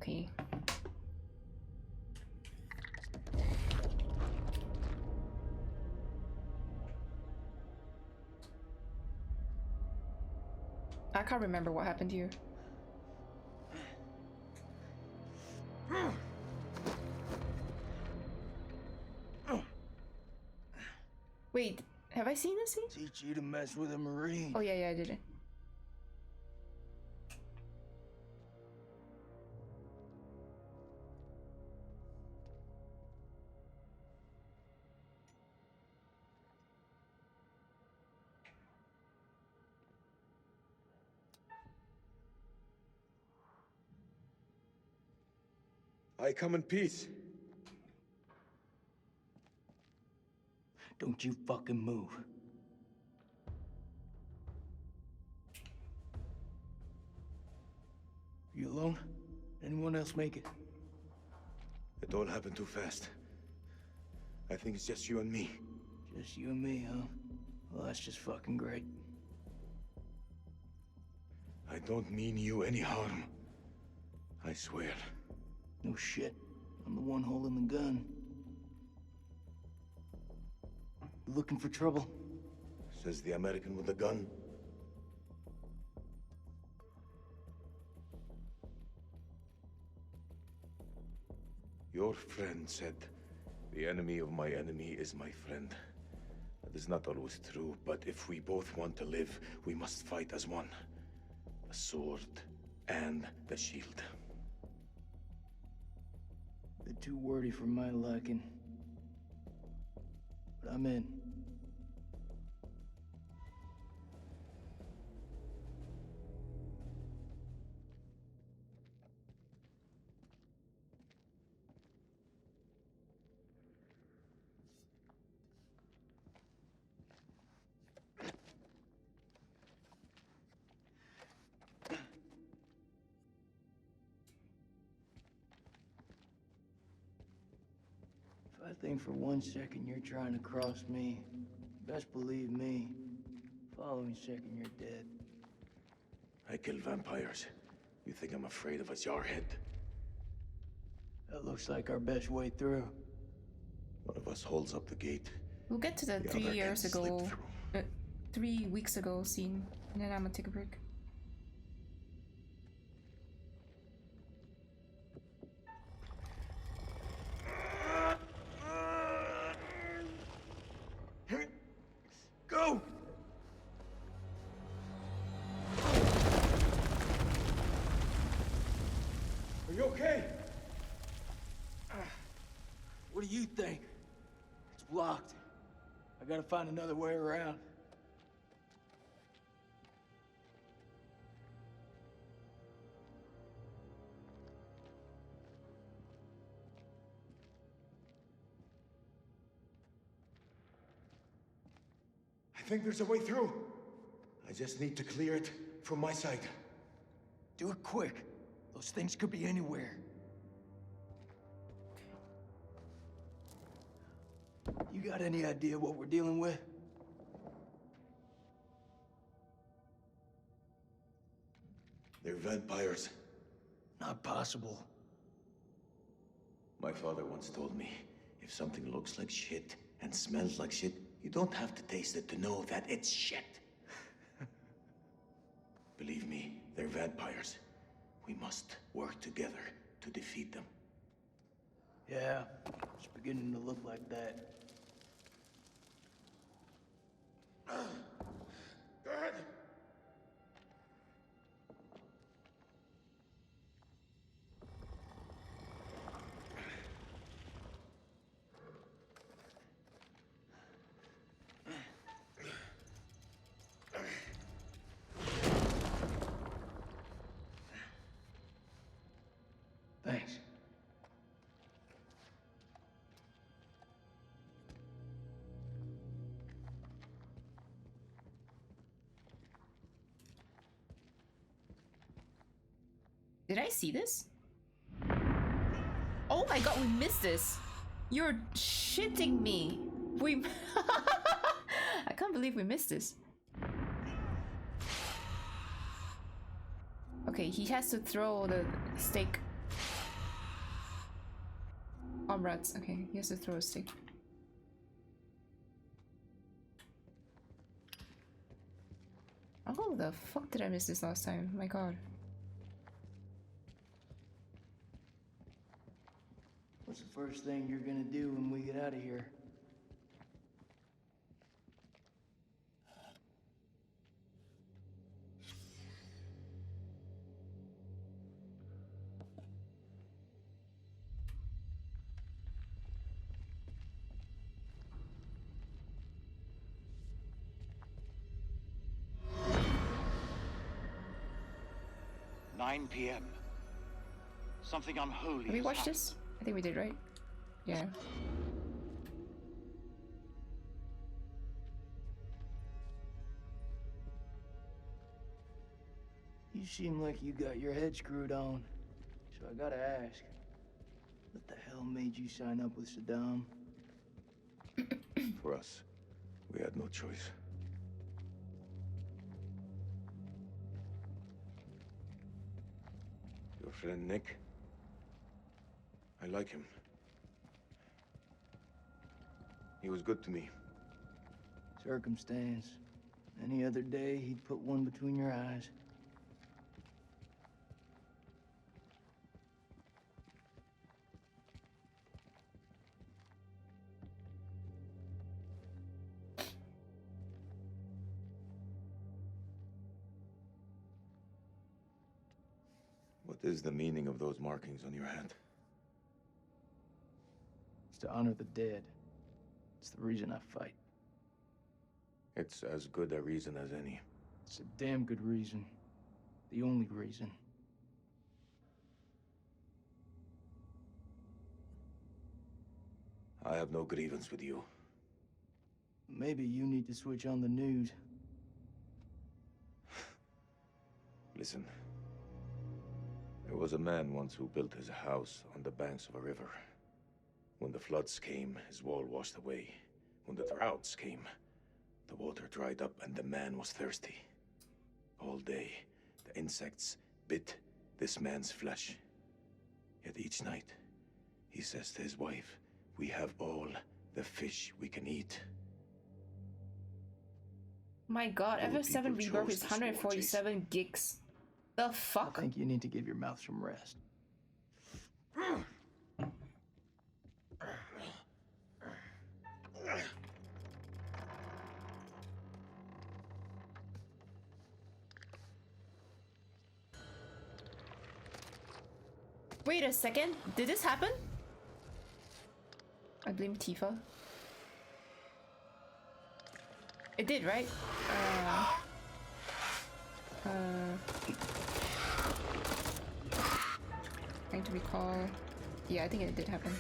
Okay. I can't remember what happened here. Wait, have I seen this scene? Teach you to mess with a Marine. Oh yeah, I did it. I come in peace. Don't you fucking move. You alone? Anyone else make it? It all happened too fast. I think it's just you and me. Just you and me, huh? Well, that's just fucking great. I don't mean you any harm. I swear. No shit. I'm the one holding the gun. You looking for trouble? Says the American with the gun. Your friend said, the enemy of my enemy is my friend. That is not always true, but if we both want to live, we must fight as one. The sword and the shield. They're too wordy for my liking. But I'm in. If I think for 1 second you're trying to cross me, best believe me, following second you're dead. I kill vampires. You think I'm afraid of a jarhead? That looks like our best way through. One of us holds up the gate. We'll get to the The 3 other years can slip ago, through. 3 weeks ago scene, and then I'm gonna take a break. Go! Are you okay? What do you think? It's blocked. I gotta find another way around. I think there's a way through. I just need to clear it from my side. Do it quick. Those things could be anywhere. You got any idea what we're dealing with? They're vampires. Not possible. My father once told me, if something looks like shit and smells like shit, you don't have to taste it to know that it's shit. Believe me, they're vampires. We must work together to defeat them. Yeah, it's beginning to look like that. Go ahead. Thanks. Did I see this? Oh my god, we missed this. You're shitting me. We... I can't believe we missed this. Okay, he has to throw the stake Comrades. Okay, he has to throw a stick. Oh, the fuck did I miss this last time? My god. What's the first thing you're gonna do when we get out of here? Nine p.m. Something unholy. Have we has watched happened. this? I think we did, right? Yeah. You seem like you got your head screwed on. So I gotta ask, what the hell made you sign up with Saddam? For us, we had no choice. Your friend Nick? I like him. He was good to me. Circumstance. Any other day, he'd put one between your eyes. What is the meaning of those markings on your hand? It's to honor the dead. It's the reason I fight. It's as good a reason as any. It's a damn good reason. The only reason. I have no grievance with you. Maybe you need to switch on the news. Listen. There was a man once who built his house on the banks of a river. When the floods came, his wall washed away. When the droughts came, the water dried up and the man was thirsty. All day, the insects bit this man's flesh. Yet each night, he says to his wife, "We have all the fish we can eat." My god, All FF7 people Rebirth chose is this war, 147 gigs. The I fuck? think you need to give your mouth some rest. Wait a second. Did this happen? I blame Tifa. It did, right? Trying to recall. Yeah, I think it did happen.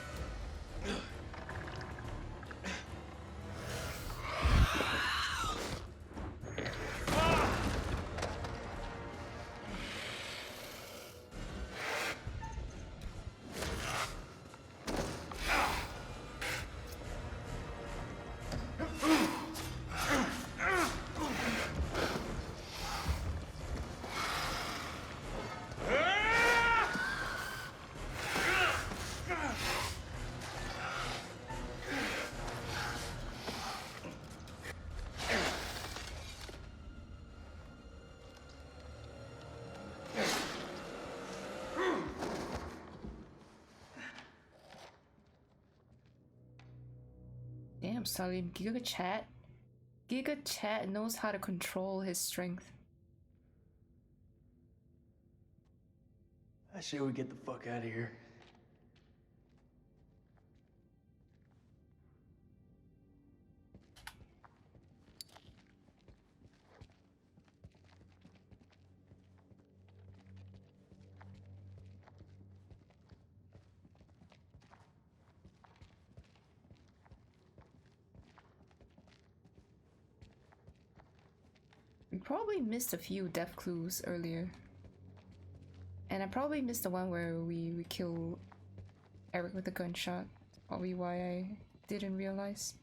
Damn, Salim, Giga Chat. Giga Chat knows how to control his strength. I say we get the fuck out of here. We probably missed a few death clues earlier. And I probably missed the one where we kill Eric with a gunshot. Probably why I didn't realize.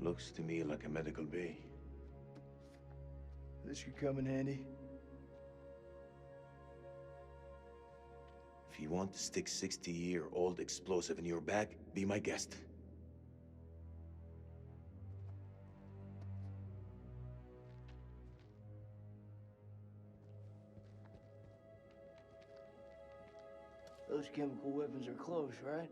Looks to me like a medical bay. This could come in handy. If you want to stick 60-year-old explosive in your back, be my guest. Those chemical weapons are close, right?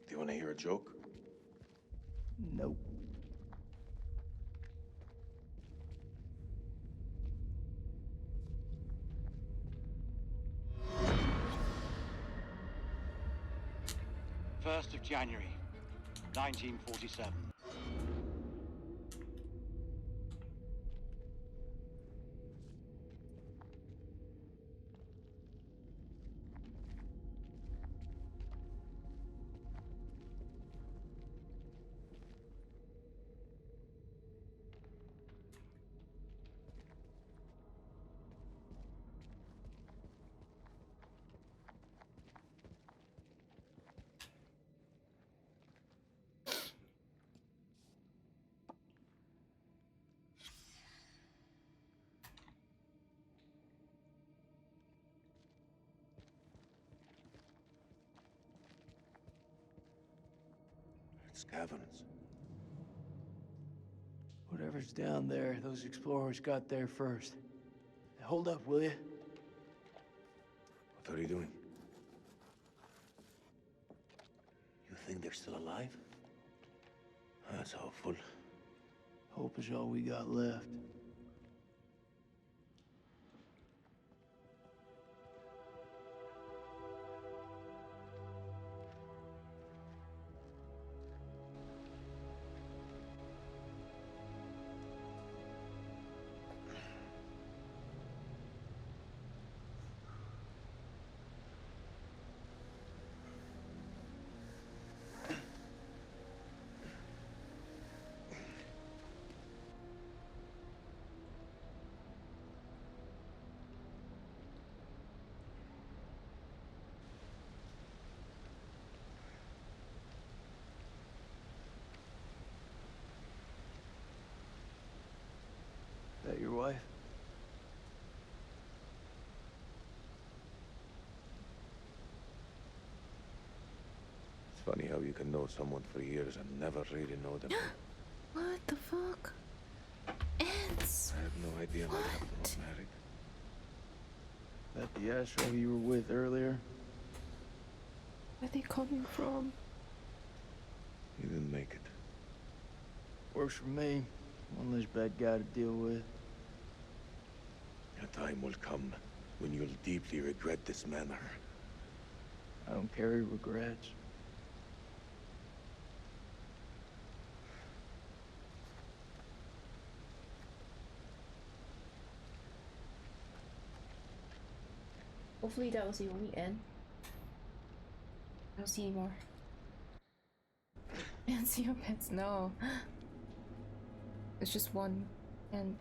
Do you want to hear a joke? Nope. First of January, 1947. It's caverns. Whatever's down there, those explorers got there first. Hold up, will you? What are you doing? You think they're still alive? That's hopeful. Hope is all we got left. That your wife? It's funny how you can know someone for years and never really know them. What the fuck? Ants! I have no idea what happened was married. That the asshole you were with earlier? Where are they coming from? You didn't make it. Works for me. One less bad guy to deal with. A time will come when you'll deeply regret this manner. I don't carry regrets. Hopefully that was the only end. I don't see any more. And see your pets? No. It's just one and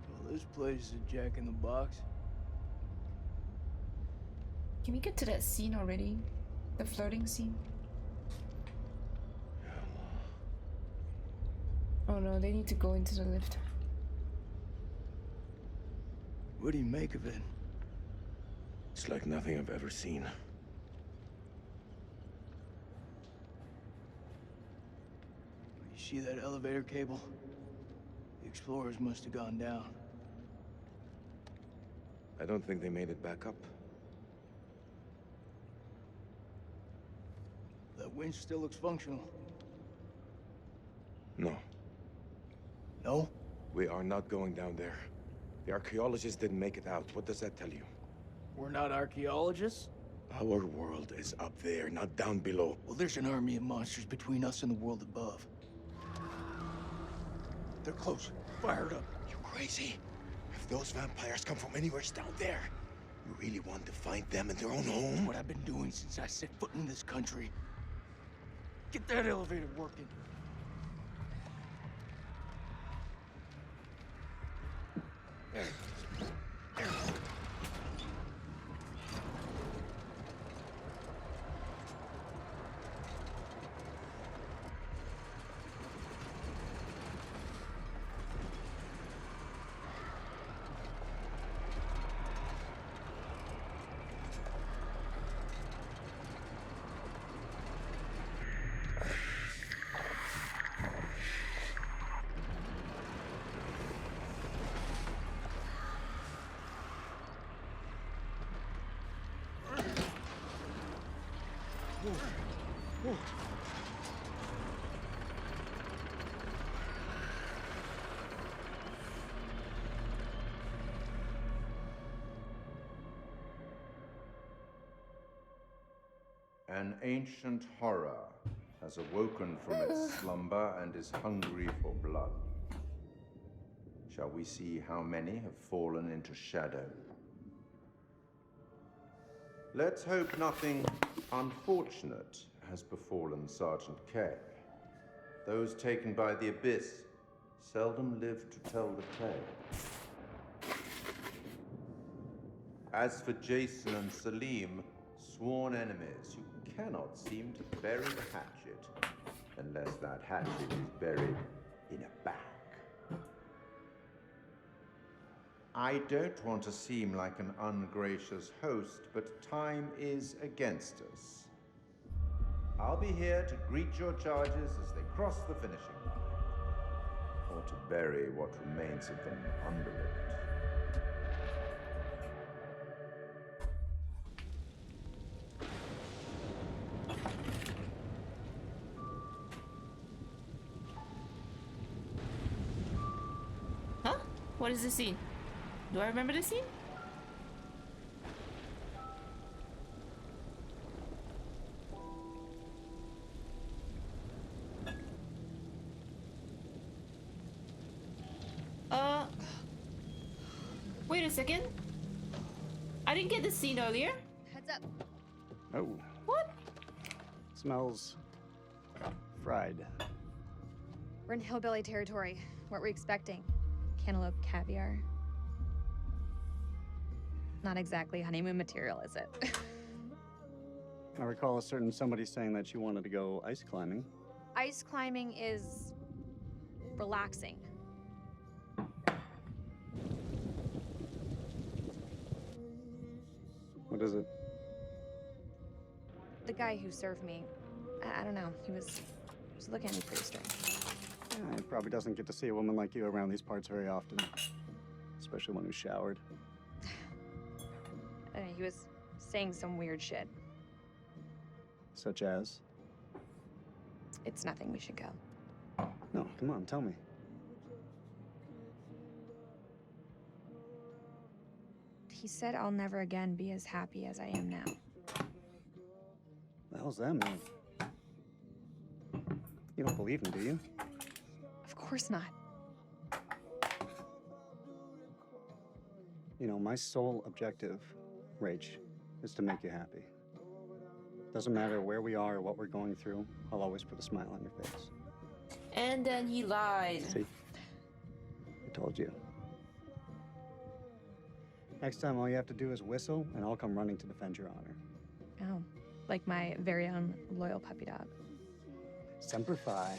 Well, this place is a jack in the box. can we get to that scene already? The flirting scene? Oh no, they need to go into the lift. What do you make of it? It's like nothing I've ever seen. You see that elevator cable? The explorers must have gone down. I don't think they made it back up. That winch still looks functional. No, No? we are not going down there. The archaeologists didn't make it out. What does that tell you? We're not archaeologists? Our world is up there, not down below. Well, there's an army of monsters between us and the world above. They're close. Fired up. You crazy? If those vampires come from anywhere down there, you really want to find them in their own home? What I've been doing since I set foot in this country. Get that elevator working. An ancient horror has awoken from its slumber and is hungry for blood. Shall we see how many have fallen into shadow? Let's hope nothing unfortunate has befallen Sergeant K. Those taken by the Abyss seldom live to tell the tale. As for Jason and Salim, sworn enemies who cannot seem to bury the hatchet, unless that hatchet is buried in a bag. I don't want to seem like an ungracious host, but time is against us. I'll be here to greet your charges as they cross the finishing line, or to bury what remains of them under it. Huh? What is this scene? Do I remember this scene? Wait a second. I didn't get this scene earlier. Heads up. Oh, What? smells fried. We're in hillbilly territory. What were we expecting? Cantaloupe caviar? Not exactly honeymoon material, is it? I recall a certain somebody saying that she wanted to go ice climbing. Ice climbing is relaxing. What is it? The guy who served me, I don't know, he was looking at me pretty strange. Yeah, he probably doesn't get to see a woman like you around these parts very often. Especially one who's showered. I don't know, he was saying some weird shit. Such as? It's nothing, we should go. No, come on, tell me. He said I'll never again be as happy as I am now. The hell's that mean? You don't believe me, do you? Of course not. You know, my sole objective, Rach, is to make you happy. Doesn't matter where we are or what we're going through, I'll always put a smile on your face. And then he lied. See? I told you. Next time, all you have to do is whistle, and I'll come running to defend your honor. Oh, like my very own loyal puppy dog. Semper Fi.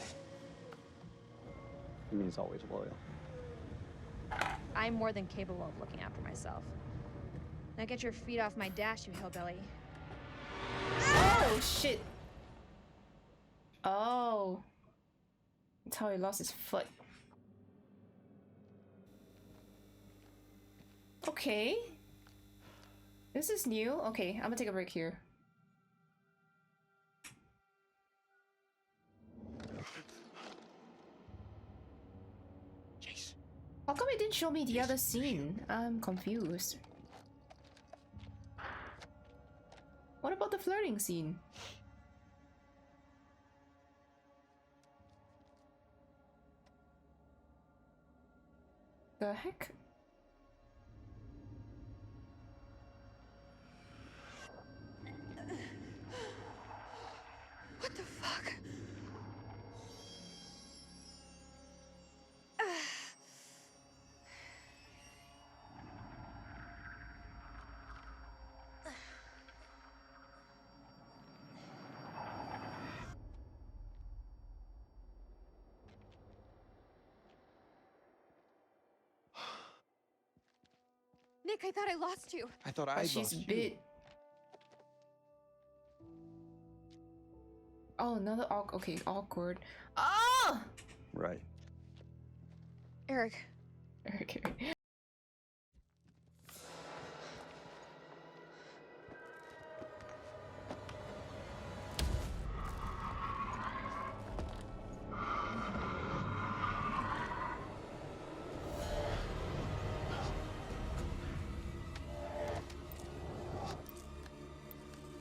It means always loyal. I'm more than capable of looking after myself. Now get your feet off my dash, you hillbilly. Oh, shit. Oh. That's how he lost his foot. Okay. This is new? Okay, I'm gonna take a break here. Jace. How come it didn't show me the other scene? I'm confused. What about the flirting scene? The heck? What the fuck? Nick, I thought I lost you. I thought But I she's lost you. bit. Oh, another okay, awkward. Oh! Right. Eric, Okay.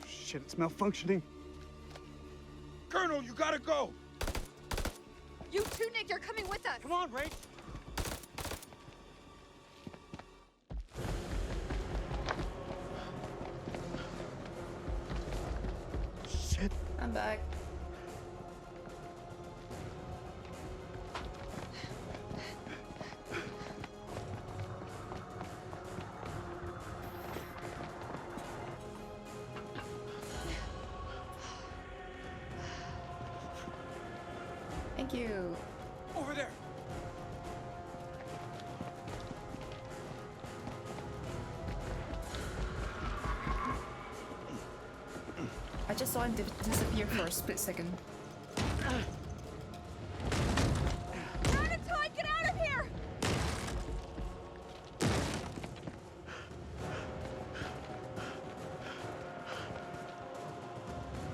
Shit, it's malfunctioning. Colonel, you gotta go! you too, Nick, you're coming with us. Come on, Rach! Shit. I'm back. Thank you. Over there! I just saw him disappear for a split second. We're out of time! Get out of here!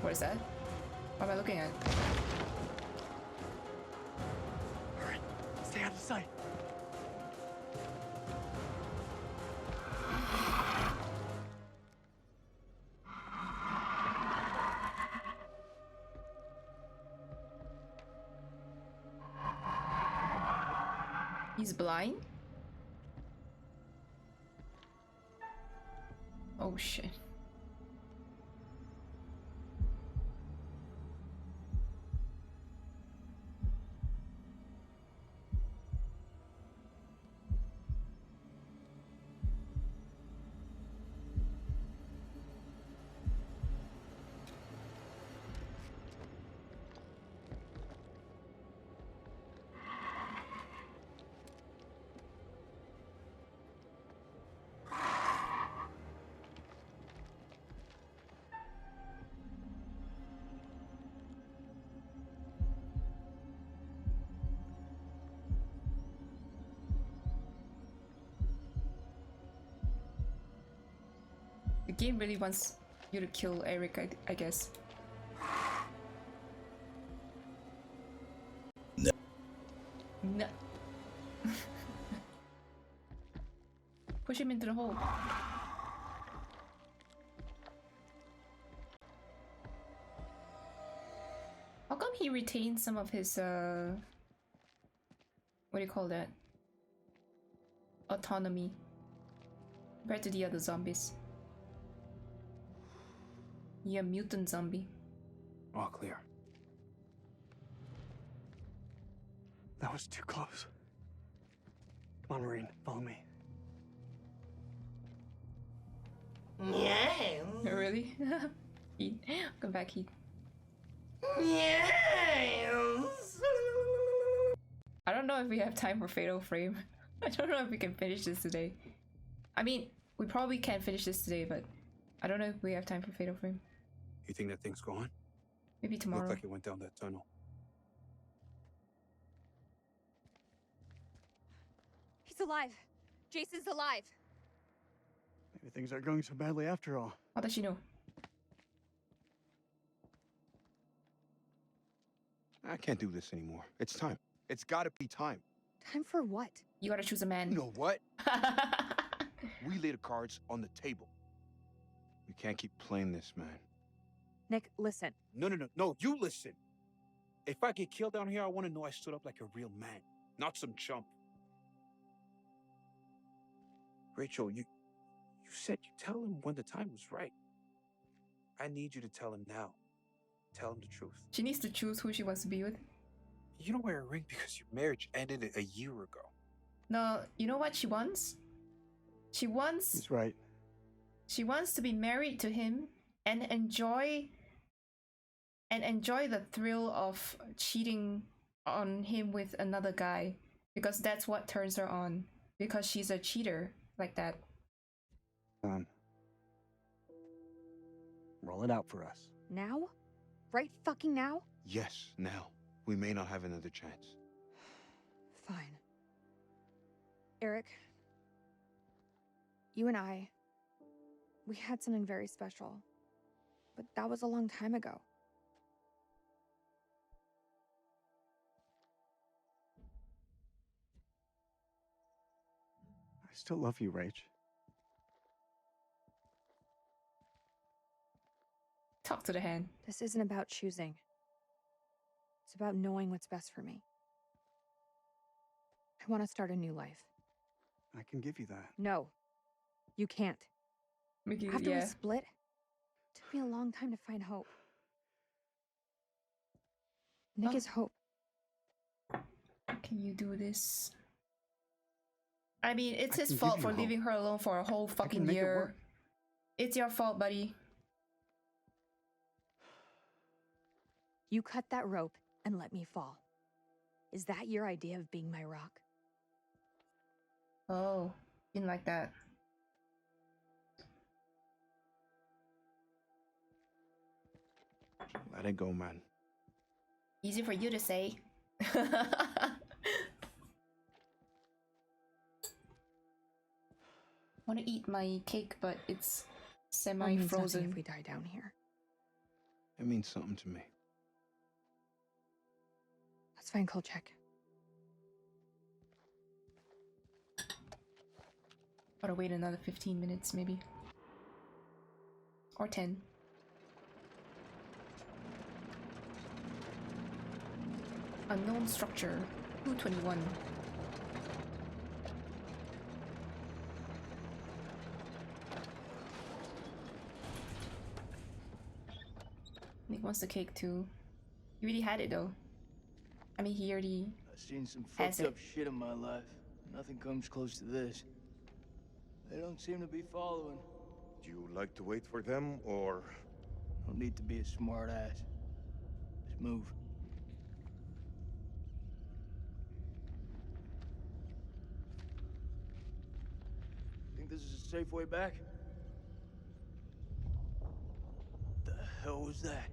What is that? What am I looking at? Alright, stay out of sight. He's blind? Oh shit. The game really wants you to kill Eric, I guess. No. No. Push him into the hole. How come he retained some of his what do you call that? Autonomy compared to the other zombies. Yeah, mutant zombie. All clear. That was too close. Come on, Marine, follow me. Yes. Really? Heat. Come back, Heat. Yes. I don't know if we have time for Fatal Frame. I don't know if we can finish this today. I mean, we probably can finish this today, but I don't know if we have time for Fatal Frame. You think that thing's gone? Maybe tomorrow. Looked like it went down that tunnel. He's alive. Jason's alive. Maybe things aren't going so badly after all. How does she know? I can't do this anymore. It's time. It's gotta be time. Time for what? You gotta choose a man. You know what? We lay the cards on the table. We can't keep playing this, man. Nick, listen. No, you listen. If I get killed down here, I want to know I stood up like a real man, not some chump. Rachel, you said you tell him when the time was right. I need you to tell him now. Tell him the truth. She needs to choose who she wants to be with. You don't wear a ring because your marriage ended a year ago. No, you know what she wants? She wants He's right. She wants to be married to him and enjoy the thrill of cheating on him with another guy, because that's what turns her on, because she's a cheater like that. Roll it out for us. Now? Right fucking now? Yes, now. We may not have another chance. Fine. Eric, you and we had something very special. But that was a long time ago. I still love you, Rach. Talk to the hand. This isn't about choosing. It's about knowing what's best for me. I want to start a new life. I can give you that. No, you can't. Mickey, After we yeah. split, it took me a long time to find hope. Nick Oh. is hope. Can you do this? I mean, it's I his can fault give for you leaving hope. her alone for a whole fucking make it year. work. It's your fault, buddy. You cut that rope and let me fall. Is that your idea of being my rock? Oh, didn't like that. Let it go, man. Easy for you to say. Want to eat my cake, but it's That means nothing semi-frozen. if we die down here. It means something to me. That's fine, Kolchak. Gotta wait another 15 minutes, maybe. Or 10. Unknown structure. 221. Nick wants the cake too. He really had it though. I mean, he already... I've seen some Has fucked it? up shit in my life. Nothing comes close to this. They don't seem to be following. Do you like to wait for them, or... Don't need to be a smart ass. Just move. Think this is a safe way back? The hell was that?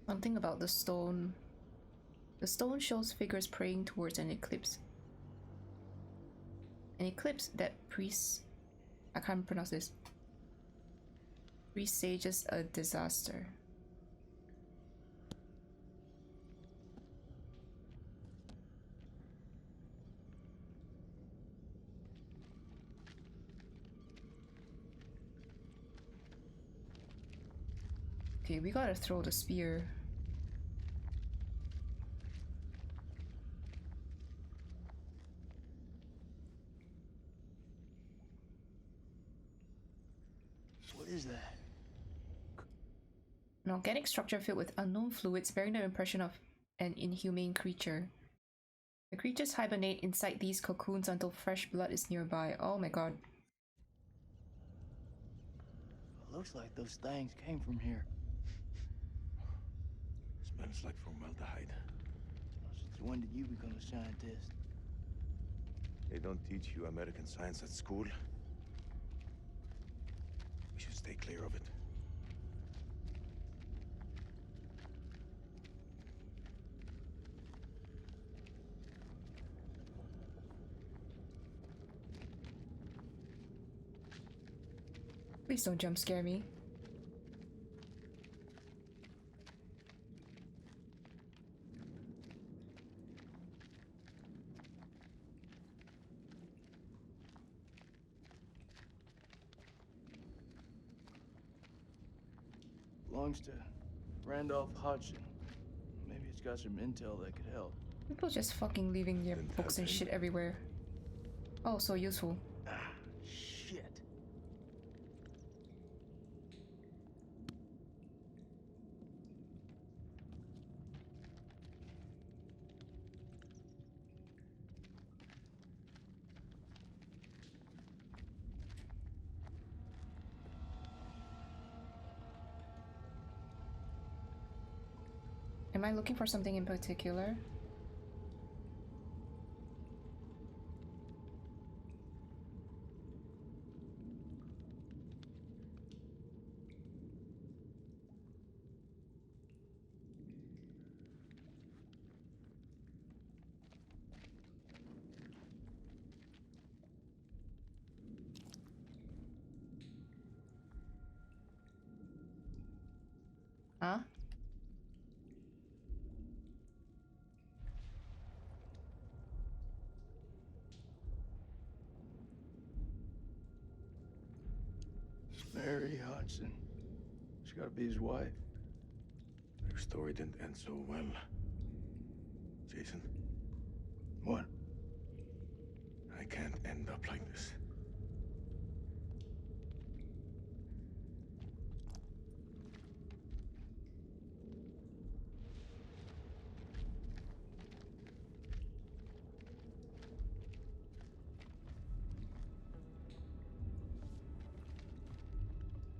Something about the stone. The stone shows figures praying towards an eclipse. An eclipse that I can't pronounce this. Presages a disaster. Okay, we gotta throw the spear. What is that? An organic structure filled with unknown fluids bearing the impression of an inhumane creature. The creatures hibernate inside these cocoons until fresh blood is nearby. Oh my god. It looks like those things came from here. Smells Smells like formaldehyde. Since when did you become a scientist? They don't teach you American science at school. We should stay clear of it. Please don't jump scare me. Belongs to Randolph Hodgson. Maybe it's got some intel that could help. People just fucking leaving their Didn't books and help shit him. everywhere. Oh, so useful. Shit. Am I looking for something in particular? Huh? Mary Hodgson. She's gotta be his wife. Their story didn't end so well. Jason, What? I can't end up like this.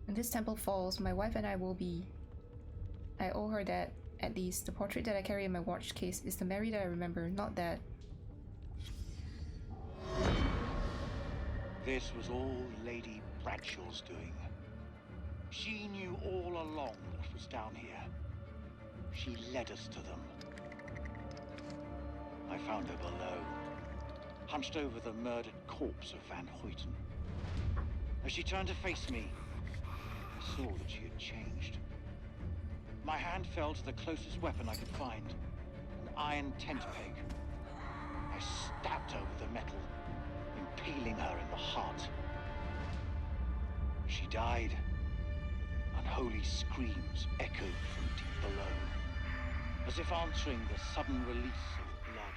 When this temple falls, my wife and I will be. I owe her that, at least. The portrait that I carry in my watch case is the Mary that I remember, not that. This was all Lady Bradshaw's doing. She knew all along what was down here. She led us to them. I found her below, hunched over the murdered corpse of Van Hoyten. As she turned to face me, I saw that she had changed. My hand fell to the closest weapon I could find, an iron tent peg. I stabbed her with the metal, impaling her in the heart. She died. Unholy screams echoed from deep below, as if answering the sudden release of blood.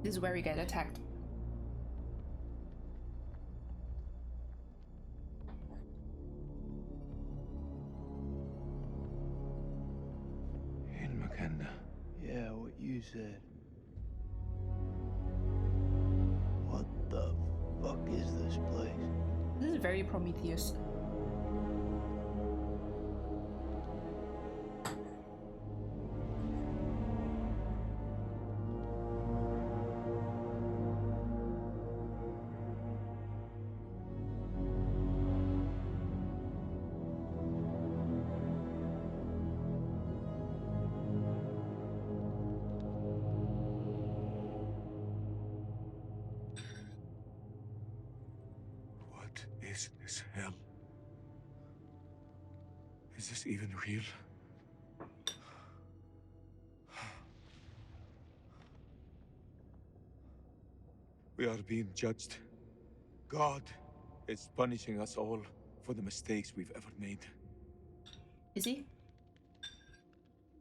This is where we get attacked. In Makanda. Yeah, what you said. What the fuck is this place? This is very Prometheus. What is this hell? Is this even real? We are being judged. God is punishing us all for the mistakes we've ever made. Is he?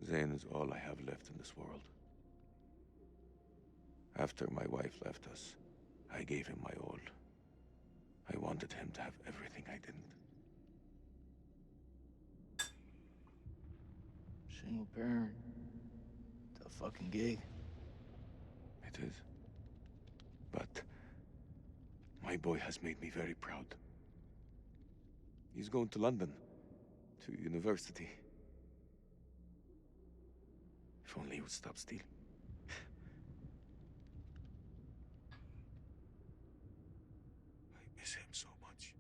Zane is all I have left in this world. After my wife left us, I gave him my all. I wanted him to have everything I didn't. Single parent. Tough fucking gig. It is. But my boy has made me very proud. He's going to London, to university. If only he would stop stealing. I miss him so much.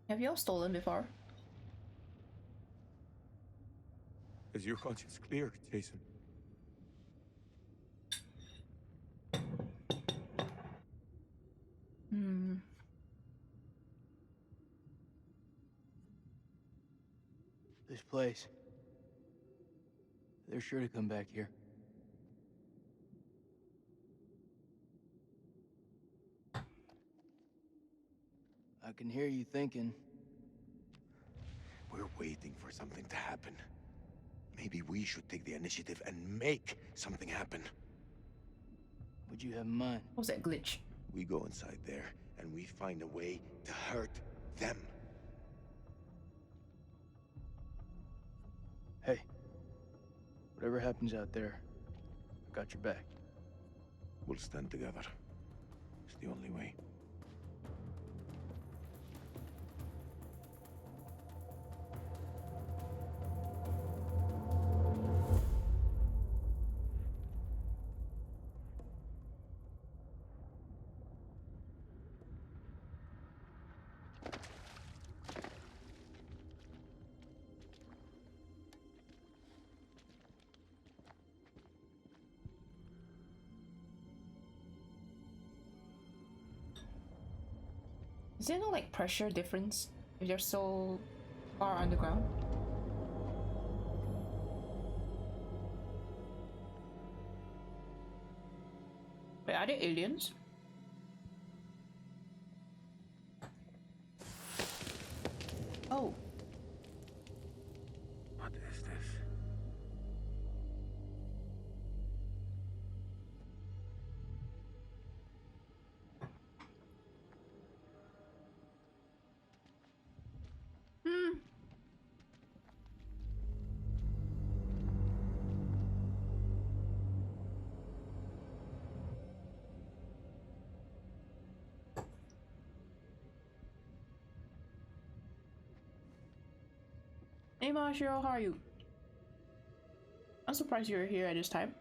Have you all stolen before? Is your conscience clear, Jason? Hmm. This place. They're sure to come back here. I can hear you thinking. We're waiting for something to happen. Maybe we should take the initiative and make something happen. What'd you have in mind? What was that glitch? We go inside there, and we find a way to hurt them. Hey, whatever happens out there, I got your back. We'll stand together. It's the only way. Is there no like pressure difference if you're so far underground? Wait, are they aliens? Oh. What is this? Hmm. Hey Marshall, how are you? I'm surprised you're here at this time.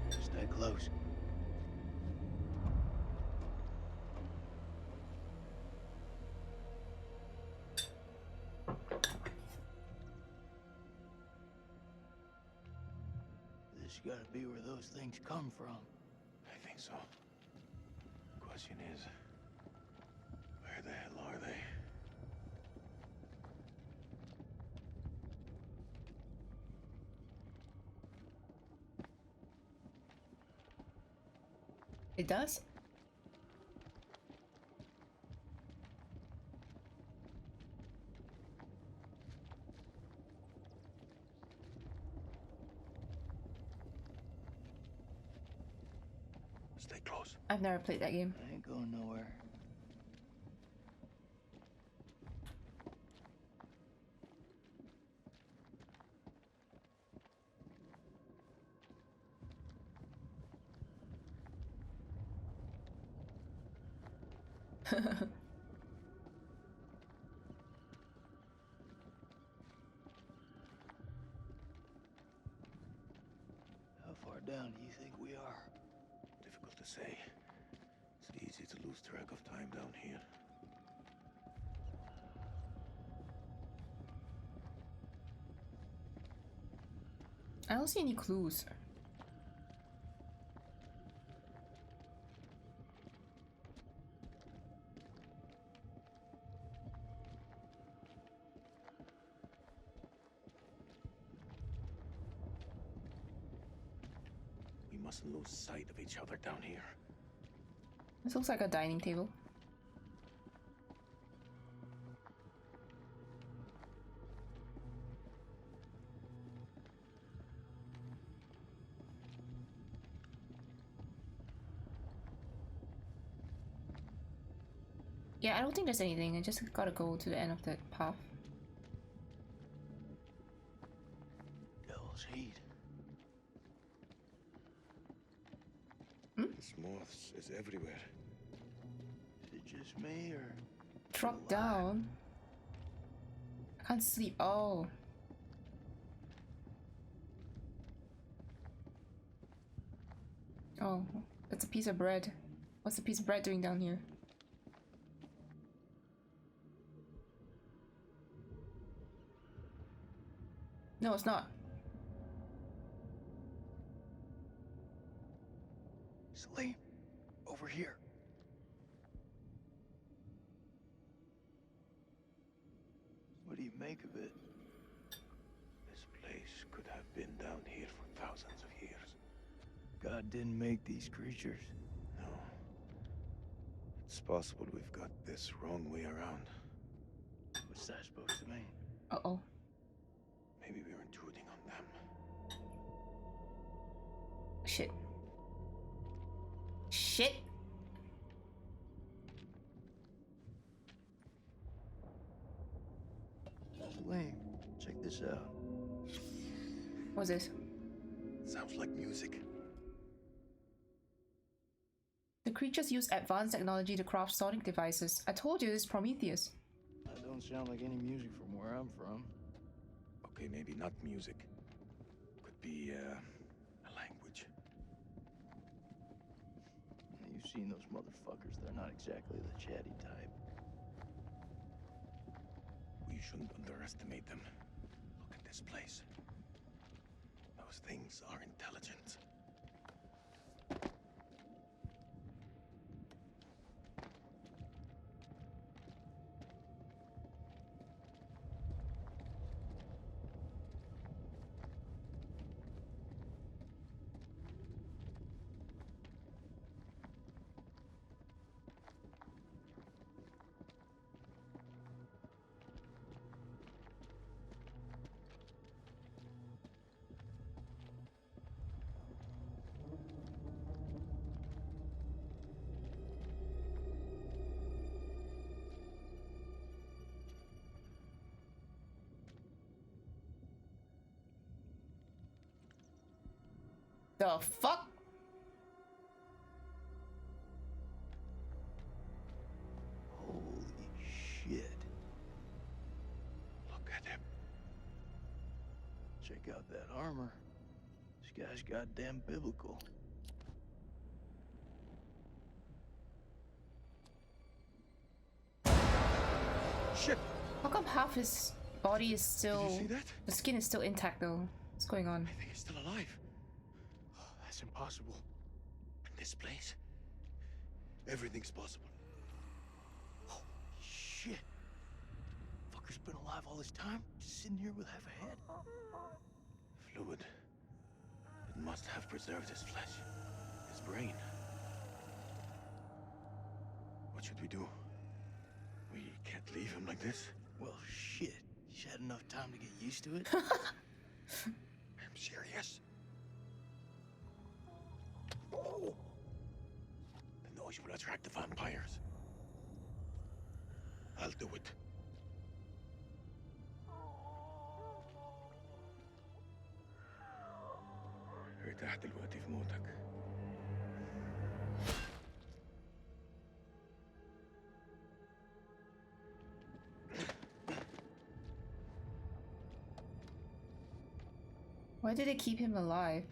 Stay close. This gotta be where those things come from. I think so. Question is, where the hell are they? It does? Stay close. I've never played that game. I ain't going nowhere. How far down do you think we are? Difficult to say. It's the Easy to lose track of time down here. I don't see any clues. We mustn't lose sight of each other down here. This looks like a dining table. Yeah, I don't think there's anything. I just gotta go to the end of the path. Devil's Heat. This moths is everywhere. Is it just me or? Drop down. I can't sleep. Oh. Oh, that's a piece of bread. What's the piece of bread doing down here? No, it's not. Salim, over here. What do you make of it? This place could have been down here for thousands of years. God didn't make these creatures. No. It's possible we've got this wrong way around. What's that supposed to mean? Uh-oh. Maybe we're intruding on them. Shit. Shit! Salim, check this out. What's this? Sounds like music. The creatures use advanced technology to craft sonic devices. I told you this is Prometheus. That don't sound like any music from where I'm from. Okay, maybe not music. Could be, a language. You've seen those motherfuckers. They're not exactly the chatty type. We shouldn't underestimate them. Look at this place. Those things are intelligent. The fuck? Holy shit. Look at him. Check out that armor. This guy's goddamn biblical. Shit! How come half his body is still... Did you see that? The skin is still intact though. What's going on? I think he's still alive. That's impossible. In this place, everything's possible. Holy shit. Fucker's been alive all this time? Just sitting here with half a head? Fluid. It must have preserved his flesh, his brain. What should we do? We can't leave him like this. Well, shit. He's had enough time to get used to it. I'm serious. Oh. The noise will attract the vampires. I'll do it. ارتاح دلوقتي في موتك. Why did they keep him alive?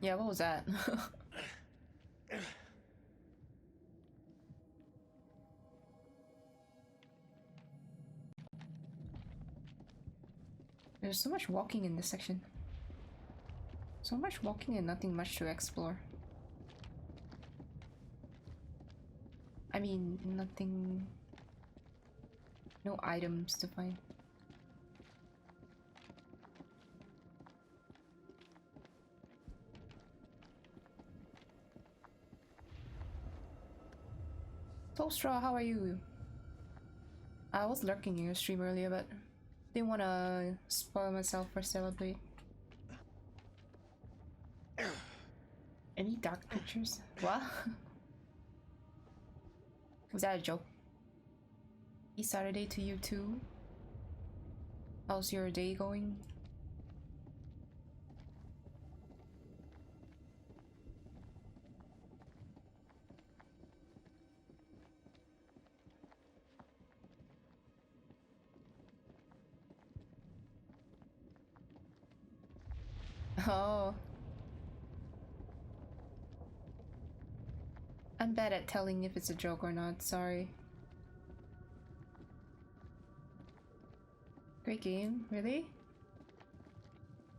Yeah, what was that? There's so much walking in this section. So much walking and nothing much to explore. I mean, nothing... No items to find. Toastra, how are you? I was lurking in your stream earlier, but didn't want to spoil myself for Celebrate. Any dark pictures? What? Was that a joke? Happy Saturday to you too. How's your day going? Oh. I'm bad at telling if it's a joke or not, sorry. Great game, really?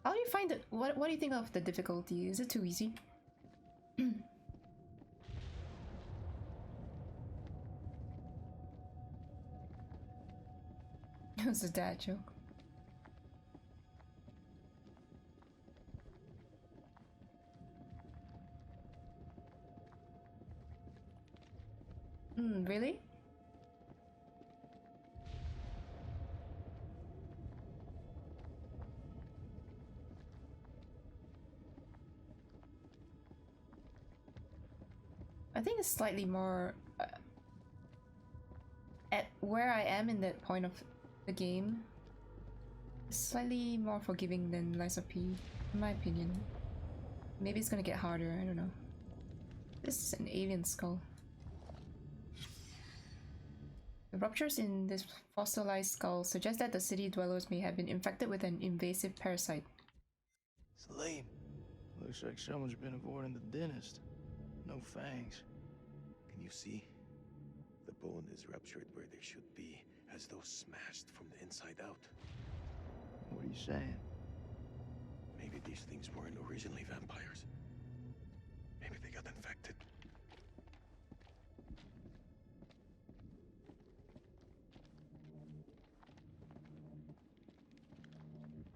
How do you find it? What do you think of the difficulty? Is it too easy? It was a dad joke. Really? I think it's slightly more at where I am in that point of the game. It's slightly more forgiving than Lies of P, in my opinion. Maybe it's gonna get harder, I don't know. This is an alien skull. The ruptures in this fossilized skull suggest that the city dwellers may have been infected with an invasive parasite. Salim, looks like someone's been avoiding the dentist. No fangs. Can you see? The bone is ruptured where they should be, as though smashed from the inside out. What are you saying? Maybe these things weren't originally vampires. Maybe they got infected.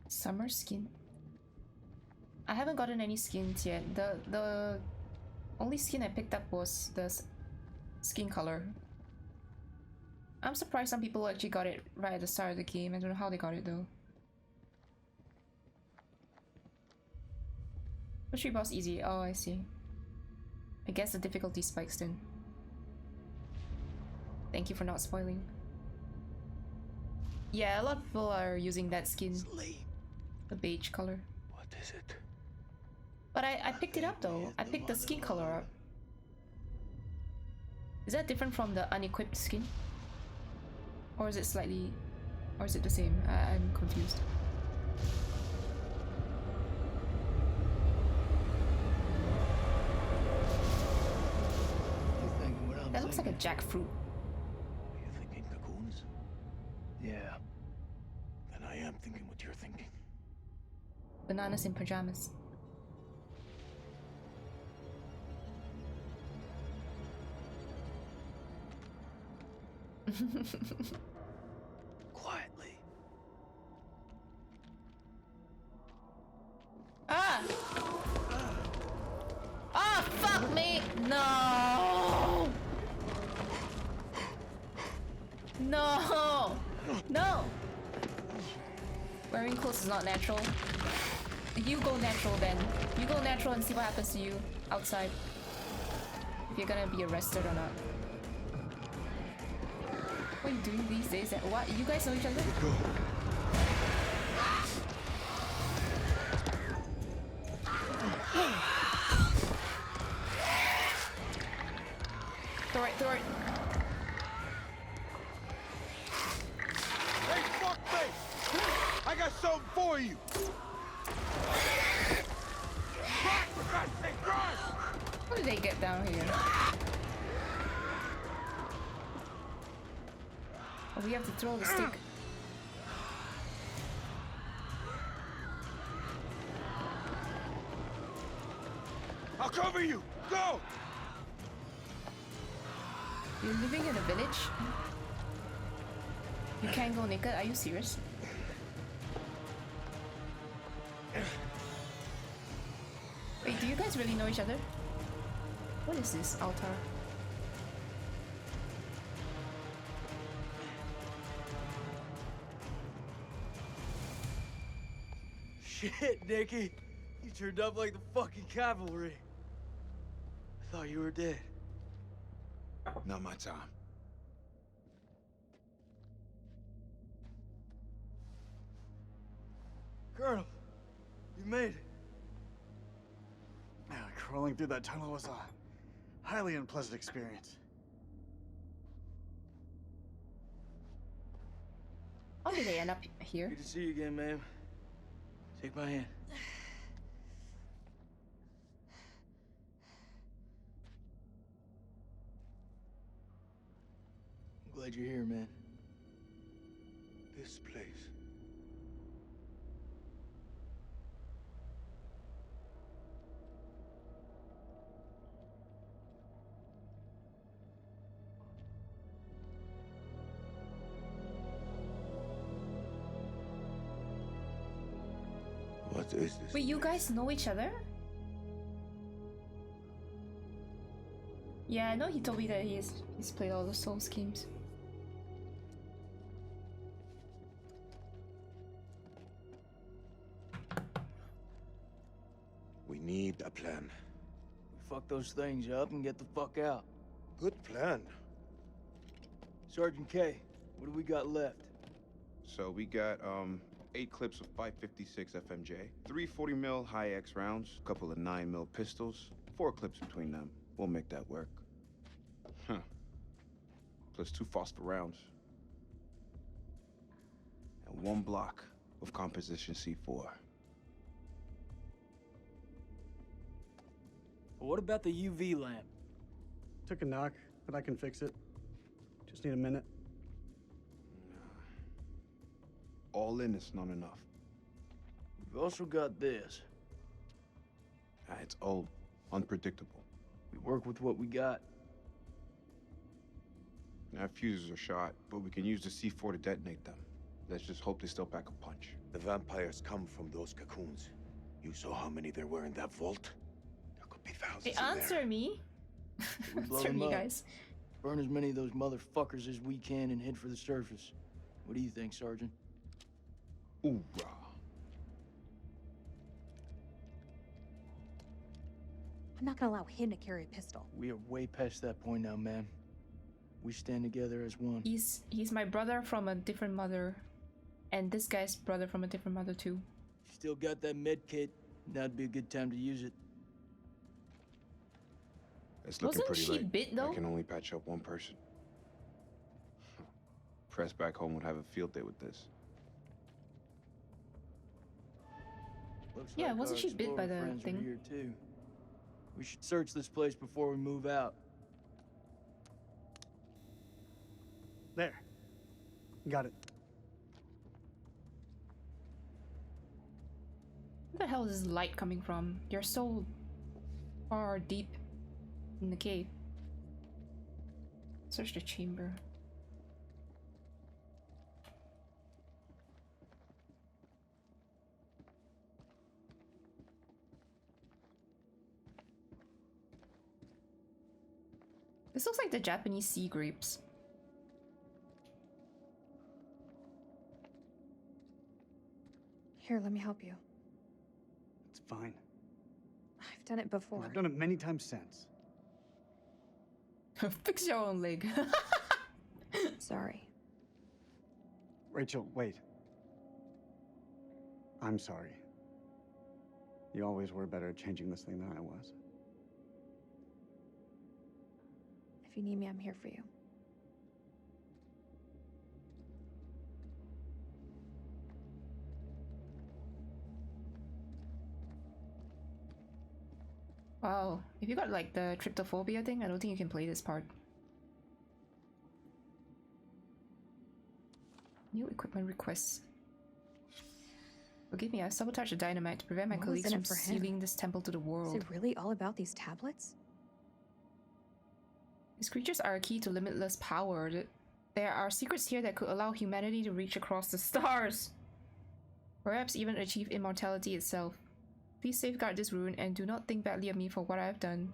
Summer skin. I haven't gotten any skins yet. The only skin I picked up was the skin color. I'm surprised some people actually got it right at the start of the game. I don't know how they got it though. Mystery boss easy. Oh, I see. I guess the difficulty spikes then. Thank you for not spoiling. Yeah, a lot of people are using that skin. The beige color. What is it? But I picked it up though. I picked the skin color up. Is that different from the unequipped skin? Or is it slightly... or is it the same? I'm confused. You thinking what I'm That looks like a thinking? jackfruit. Are you thinking cocoons? Yeah. Then I am thinking what you're thinking. Bananas in pajamas. Quietly. Ah! Ah, fuck me! No! No! No! Wearing clothes is not natural. You go natural then. You go natural and see what happens to you outside. If you're gonna be arrested or not. What are you doing these days? What? You guys know each other? Go. Throw it, throw it. Hey, fuckface! I got something for you! How did they get down here? Oh, we have to throw the stick. I'll cover you! Go! You're living in a village? You can't go naked? Are you serious? Wait, do you guys really know each other? What is this altar? Shit, Nicky. You turned up like the fucking cavalry. I thought you were dead. Not my time. Colonel, you made it. Man, crawling through that tunnel was a highly unpleasant experience. How did they end up here? Good to see you again, ma'am. Take my hand. I'm glad you're here, man. This place. What is this? Wait, you place? guys know each other? Yeah, I know he told me that he's played all the Souls games. We need a plan. We fuck those things up and get the fuck out. Good plan. Sergeant K, what do we got left? So we got 8 clips of 556 FMJ, 3 40 mil high X rounds, a couple of 9 mil pistols, 4 clips between them. We'll make that work. Huh. Plus 2 phosphor rounds. And 1 block of composition C4. What about the UV lamp? Took a knock, but I can fix it. Just need a minute. All in is not enough. We've also got this. It's old, unpredictable. We work with what we got. Our fuses are shot, but we can use the C4 to detonate them. Let's just hope they still pack a punch. The vampires come from those cocoons. You saw how many there were in that vault? There could be thousands Hey, in there. answer me! We blow Answer them me, up. guys. Burn as many of those motherfuckers as we can and head for the surface. What do you think, Sergeant? Hoorah. I'm not gonna allow him to carry a pistol. We are way past that point now, ma'am. We stand together as one. He's my brother from a different mother. And this guy's brother from a different mother too. Still got that med kit. Now'd be a good time to use it. It's looking Wasn't pretty she late. bit, though? I can only patch up 1 person. Press back home would have a field day with this. Looks Yeah, like wasn't our she bit by explorer the friends are thing? here too. We should search this place before we move out. There. Got it. Where the hell is this light coming from? You're so far deep in the cave. Search the chamber. This looks like the Japanese sea grapes. Here, let me help you. It's fine. I've done it before. I've done it many times since. Fix your own leg. Sorry. Rachel, wait. I'm sorry. You always were better at changing this thing than I was. If you need me, I'm here for you. Wow, if you got like the tryptophobia thing, I don't think you can play this part. New equipment requests. Forgive me, I sabotaged the dynamite to prevent my What was colleagues in it from for him? sealing this temple to the Is world. it really all about these tablets? These creatures are a key to limitless power. There are secrets here that could allow humanity to reach across the stars. Perhaps even achieve immortality itself. Please safeguard this rune and do not think badly of me for what I have done.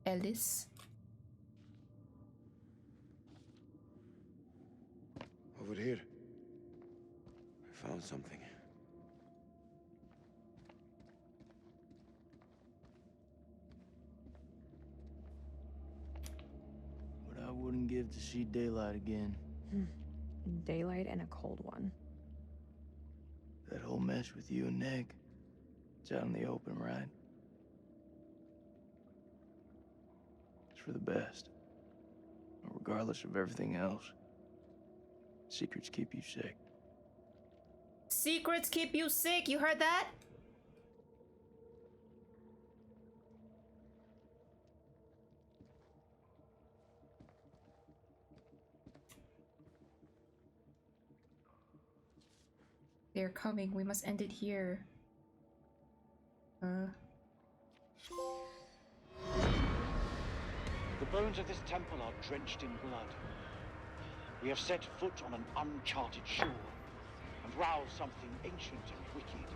Alice? Over here. I found something. What I wouldn't give to see daylight again. Daylight and a cold one. That whole mess with you and Nick. It's out in the open, right? It's for the best. Regardless of everything else. Secrets keep you sick. Secrets keep you sick, you heard that? They're coming, we must end it here. The bones of this temple are drenched in blood. We have set foot on an uncharted shore and roused something ancient and wicked.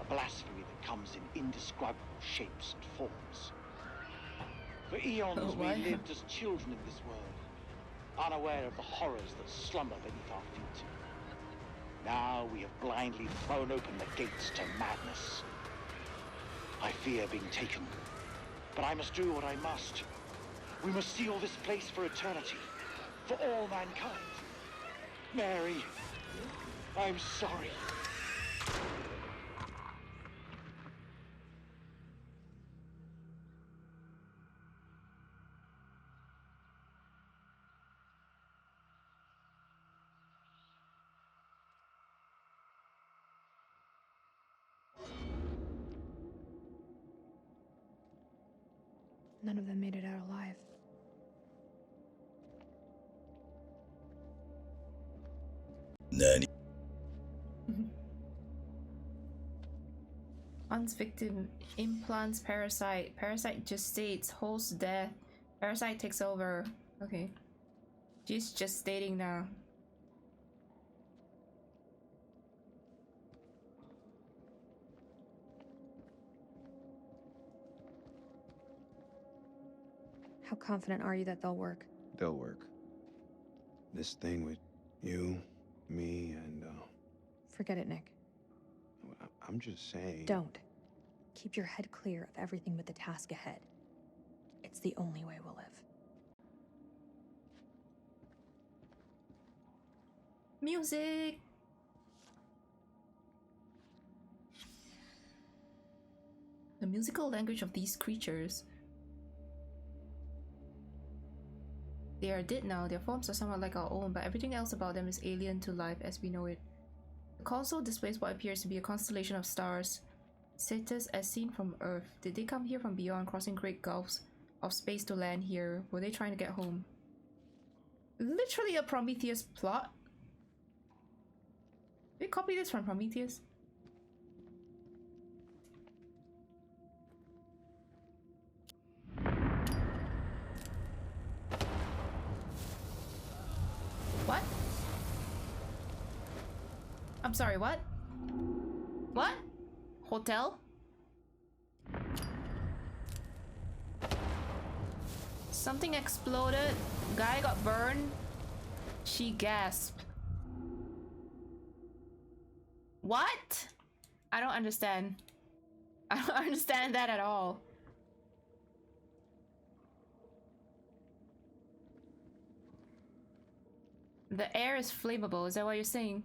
A blasphemy that comes in indescribable shapes and forms. For eons we lived as children in this world, unaware of the horrors that slumber beneath our feet. Now we have blindly thrown open the gates to madness. I fear being taken, but I must do what I must. We must seal this place for eternity, for all mankind. Mary, I'm sorry. None of them made it out alive. Nanny. Once victim implants parasite. Parasite gestates, host death. Parasite takes over. Okay. She's gestating now. How confident are you that they'll work? They'll work. This thing with you, me, and, Forget it, Nick. I'm just saying... Don't. Keep your head clear of everything but the task ahead. It's the only way we'll live. Music! The musical language of these creatures. They are dead now, their forms are somewhat like our own, but everything else about them is alien to life as we know it. The console displays what appears to be a constellation of stars. Status as seen from Earth. Did they come here from beyond, crossing great gulfs of space to land here? Were they trying to get home? Literally a Prometheus plot. Did they copy this from Prometheus? What? I'm sorry, what? What? Hotel? Something exploded. Guy got burned. She gasped. What? I don't understand. I don't understand that at all. The air is flammable, is that what you're saying?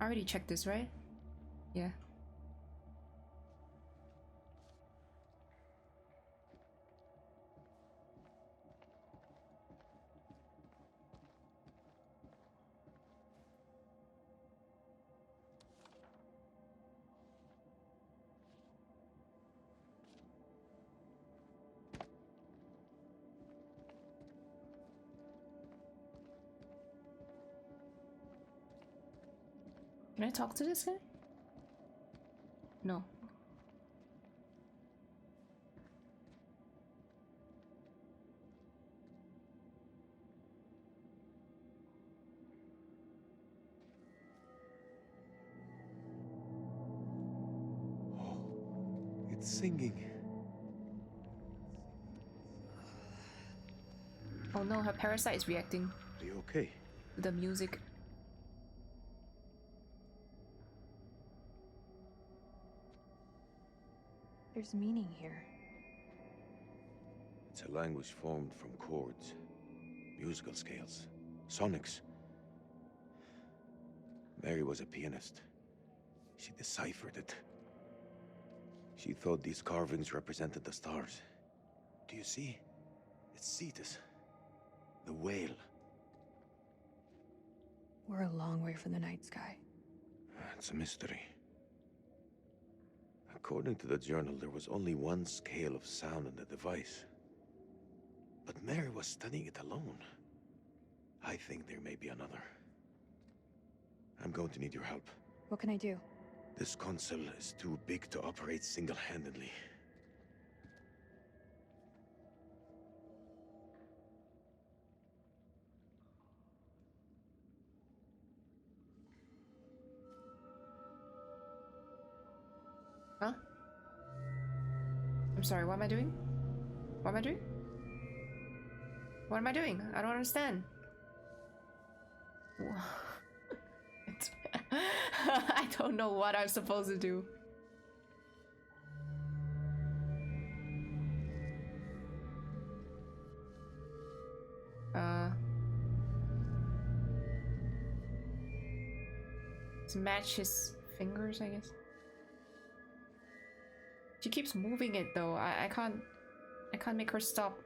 I already checked this, right? Yeah. Can I talk to this guy? No. It's singing. Oh no, her parasite is reacting Are you okay? to the music. There's meaning here. It's a language formed from chords, musical scales, sonics. Mary was a pianist. She deciphered it. She thought these carvings represented the stars. Do you see? It's Cetus. The whale. We're a long way from the night sky. It's a mystery. According to the journal, there was only one scale of sound in the device. But Mary was studying it alone. I think there may be another. I'm going to need your help. What can I do? This console is too big to operate single-handedly. Huh? I'm sorry, what am I doing? What am I doing? What am I doing? I don't understand. I don't know what I'm supposed to do. To match his fingers, I guess. She keeps moving it though. I can't make her stop.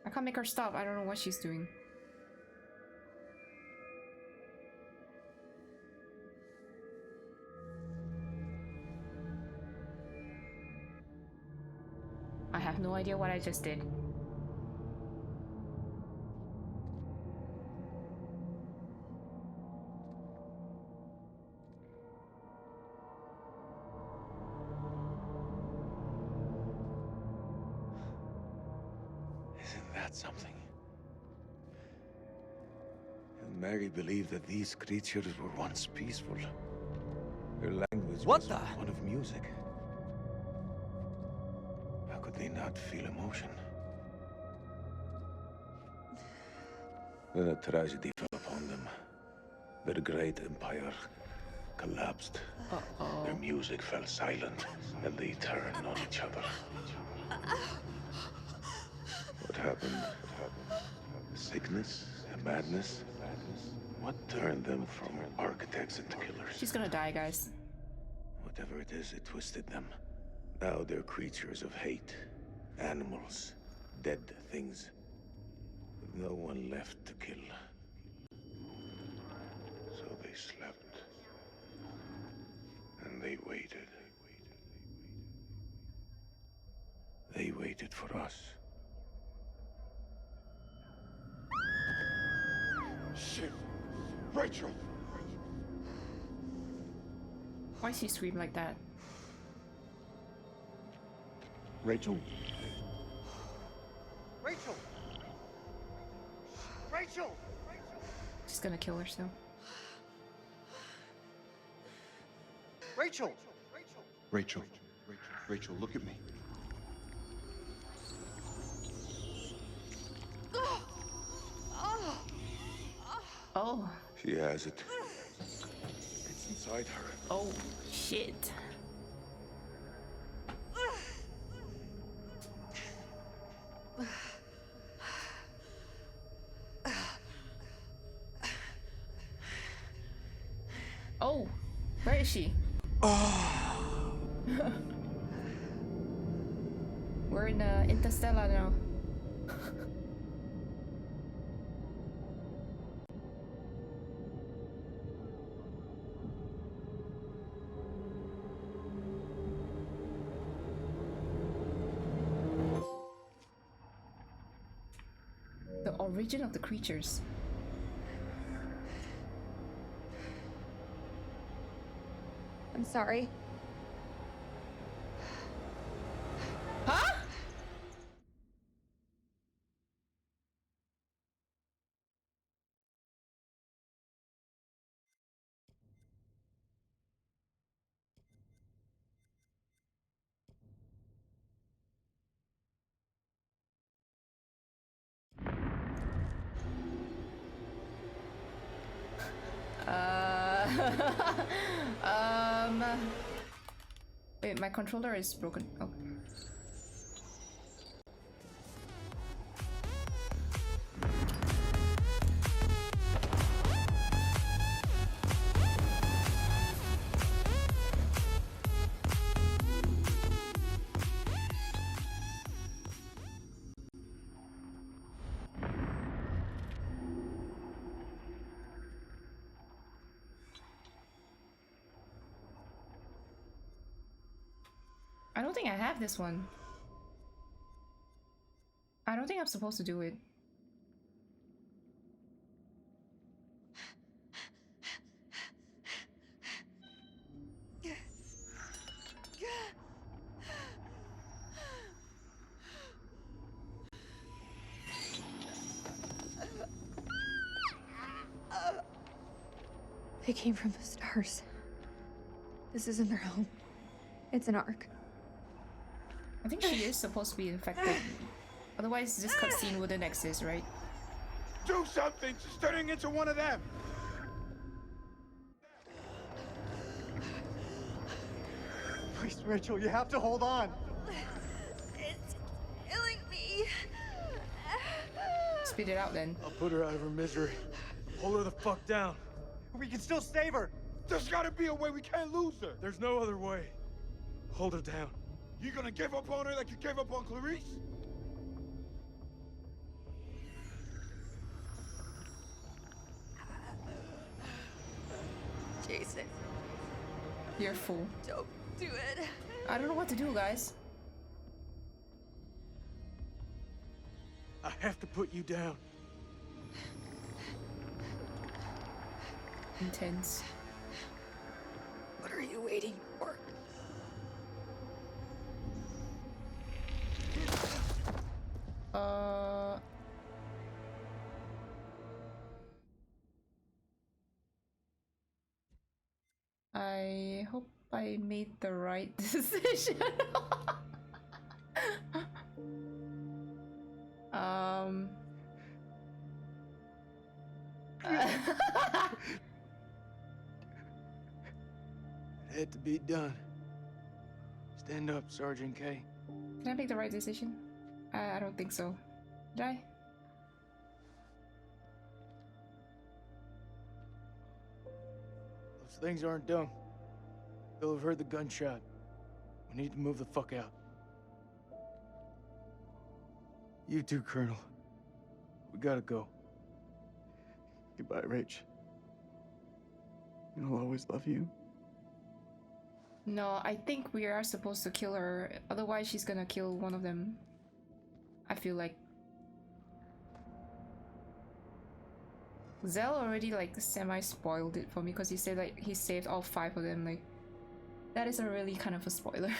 I can't make her stop. I don't know what she's doing. I have no idea what I just did. Isn't that something? And Mary believed that these creatures were once peaceful. Their language was one of music. How could they not feel emotion? Then a tragedy fell upon them. Their great empire collapsed. Their music fell silent, and they turned on each other. What happened? A sickness? A madness? What turned them from architects into killers? She's gonna die, guys. Whatever it is, it twisted them. Now they're creatures of hate. Animals. Dead things. With no one left to kill. So they slept. And they waited. They waited for us. Shit! Rachel! Why does he scream like that? Rachel? Rachel! Rachel! She's gonna kill herself. Rachel! Rachel. Rachel, look at me. Oh. She has it. It's inside her. Oh, shit. Oh, where is she? Oh. We're in Interstellar now. The origin of the creatures. I'm sorry. Huh? Um. Wait, my controller is broken. Oh. I don't think I have this one. I don't think I'm supposed to do it. They came from the stars. This isn't their home. It's an ark. I think she is supposed to be infected. Otherwise, this cutscene wouldn't exist, right? Do something! She's turning into one of them! Please, Rachel, you have to hold on. It's killing me. Spit it out then. I'll put her out of her misery. Hold her the fuck down. We can still save her. There's gotta be a way. We can't lose her! There's no other way. Hold her down. You gonna give up on her like you gave up on Clarice? Jason, You're a fool. don't do it. I don't know what to do, guys. I have to put you down. Intense. What are you waiting for? I hope I made the right decision. It had to be done. Stand up, Sergeant K. Can I make the right decision? I don't think so. Did I? Those things aren't dumb. They'll have heard the gunshot. We need to move the fuck out. You too, Colonel. We gotta go. Goodbye, Rach. I'll always love you. No, I think we are supposed to kill her. Otherwise, she's gonna kill one of them. I feel like. Zell already like semi-spoiled it for me because he said like he saved all 5 of them. Like, that is a really kind of a spoiler.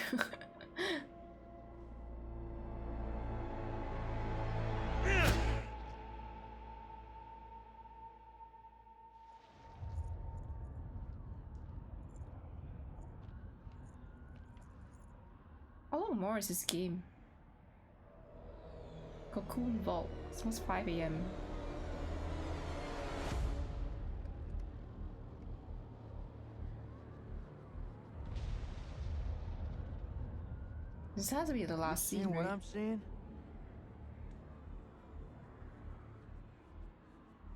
How long more is this game? Cocoon Vault. It's almost 5 AM. This has to be the last scene, Seeing what right? I'm seeing?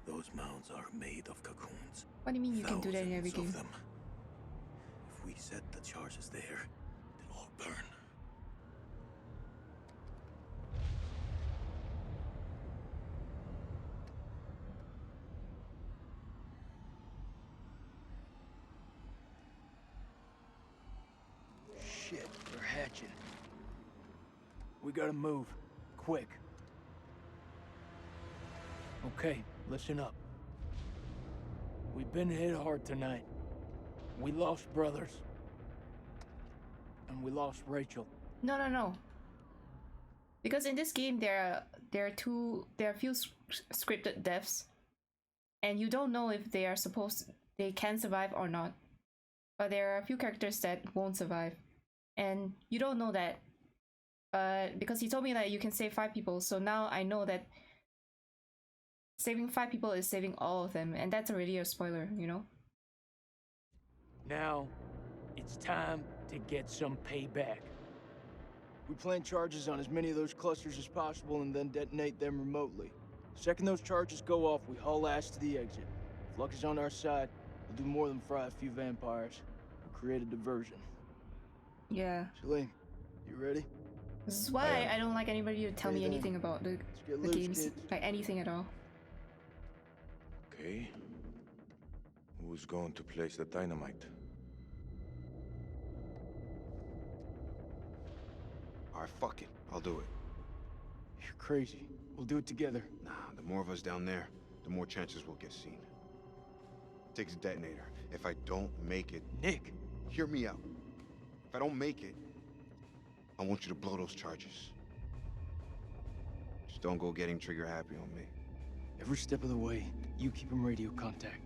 Those mounds are made of cocoons. What do you mean you can do that in every Thousands game? of them. If we set the charges there, they'll all burn. Shit, they're hatching. We gotta move. Quick. Okay, listen up. We've been hit hard tonight. We lost brothers. and we lost Rachel. No. Because in this game there are a few scripted deaths, and you don't know if they can survive or not. But there are a few characters that won't survive, and you don't know that. Because he told me that you can save 5 people, so now I know that saving 5 people is saving all of them, and that's already a spoiler, you know? Now, it's time to get some payback. We plant charges on as many of those clusters as possible and then detonate them remotely. Second those charges go off, we haul ass to the exit. If luck is on our side, we'll do more than fry a few vampires. We'll create a diversion. Yeah. Salim, you ready? This is why I don't like anybody to tell me anything about the loose, games. kids. Like anything at all. Okay. Who's going to place the dynamite? Alright, fuck it. I'll do it. You're crazy. We'll do it together. Nah, the more of us down there, the more chances we'll get seen. Takes a detonator. If I don't make it... Nick! Hear me out. If I don't make it, I want you to blow those charges. Just don't go getting trigger happy on me. Every step of the way, you keep him radio contact.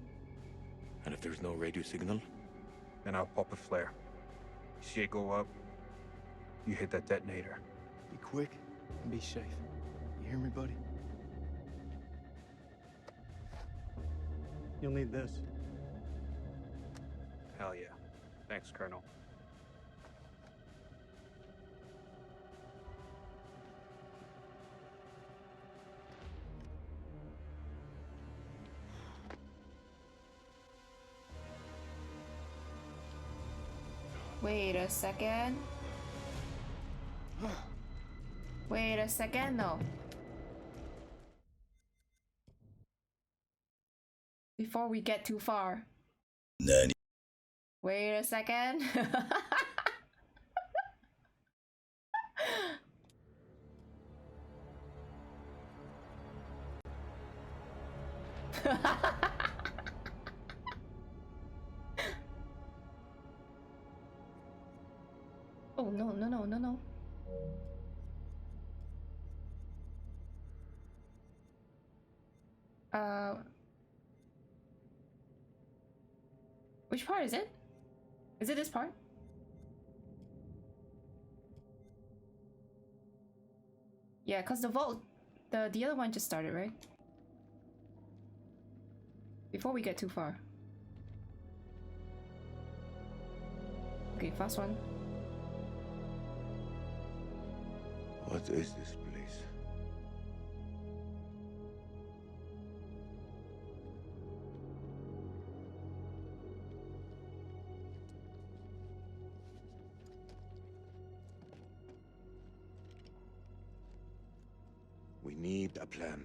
And if there's no radio signal? Then I'll pop a flare. You see it go up, you hit that detonator. Be quick and be safe. You hear me, buddy? You'll need this. Hell yeah. Thanks, Colonel. Wait a second. Wait a second, no. Before we get too far. Nani? Wait a second. Oh, no. Which part is it? Is it this part? Yeah, cause the vault, the other one just started, right? Before we get too far. Okay, fast one. What is this place? We need a plan.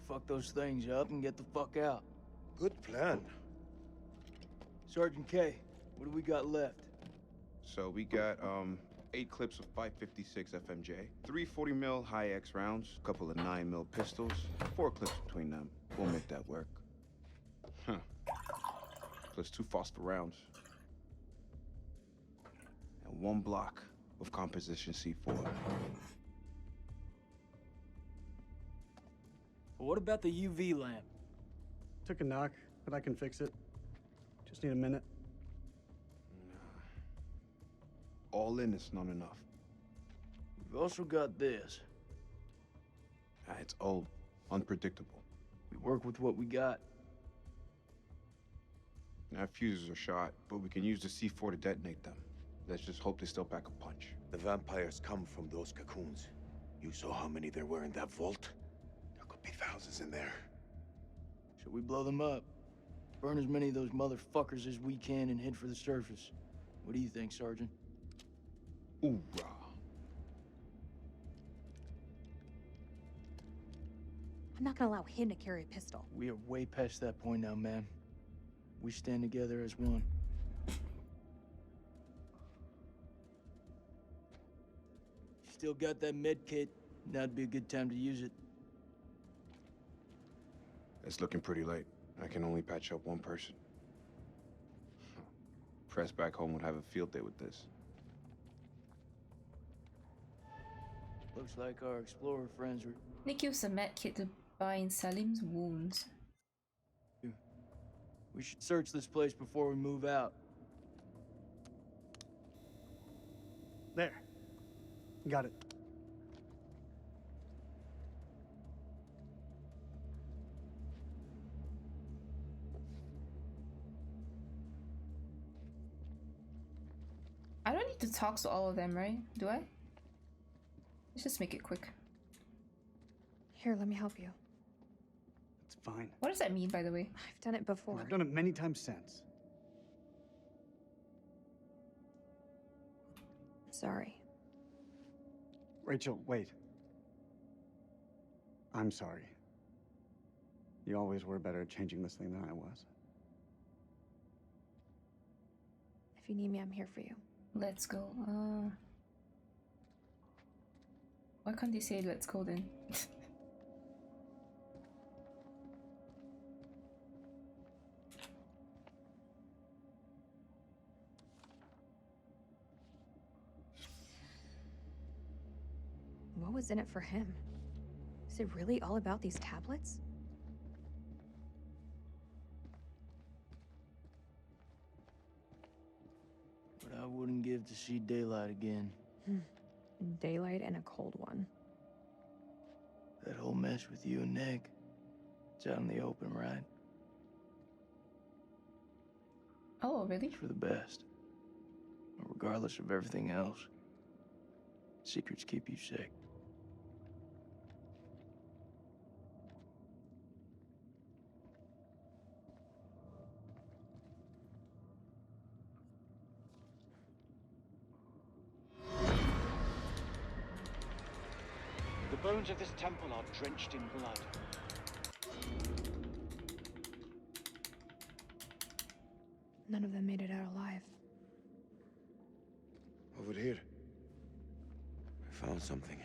Fuck those things up and get the fuck out. Good plan. Sergeant K, what do we got left? So we got, 8 clips of 556 FMJ, 3 40 high X rounds, a couple of 9mm pistols, 4 clips between them. We'll make that work. Huh. Plus 2 phosphor rounds. And 1 block of composition C4. What about the UV lamp? Took a knock, but I can fix it. Just need a minute. All in is not enough. We've also got this. It's old, unpredictable. We work with what we got. Our fuses are shot, but we can use the C4 to detonate them. Let's just hope they still pack a punch. The vampires come from those cocoons. You saw how many there were in that vault? There could be thousands in there. Should we blow them up? Burn as many of those motherfuckers as we can and head for the surface. What do you think, Sergeant? Hoorah. I'm not gonna allow him to carry a pistol. We are way past that point now, ma'am. We stand together as one. Still got that med kit. Now'd be a good time to use it. It's looking pretty late. I can only patch up 1 person. Press back home would have a field day with this. Looks like our explorer friends were... Nick used a med kit to bind Salim's wounds. We should search this place before we move out. There. Got it. I don't need to talk to all of them, right? Do I? Let's just make it quick. Here, let me help you. It's fine. What does that mean, by the way? I've done it before. I've done it many times since. Sorry. Rachel, wait. I'm sorry. You always were better at changing this thing than I was. If you need me, I'm here for you. Let's go. Why can't they say let's go then? What was in it for him? Is it really all about these tablets? But I wouldn't give to see daylight again. Daylight and a cold one. That whole mess with you and Nick, it's out in the open, right? Oh, really? It's for the best. Regardless of everything else, secrets keep you safe. The bones of this temple are drenched in blood. None of them made it out alive. Over here. I found something.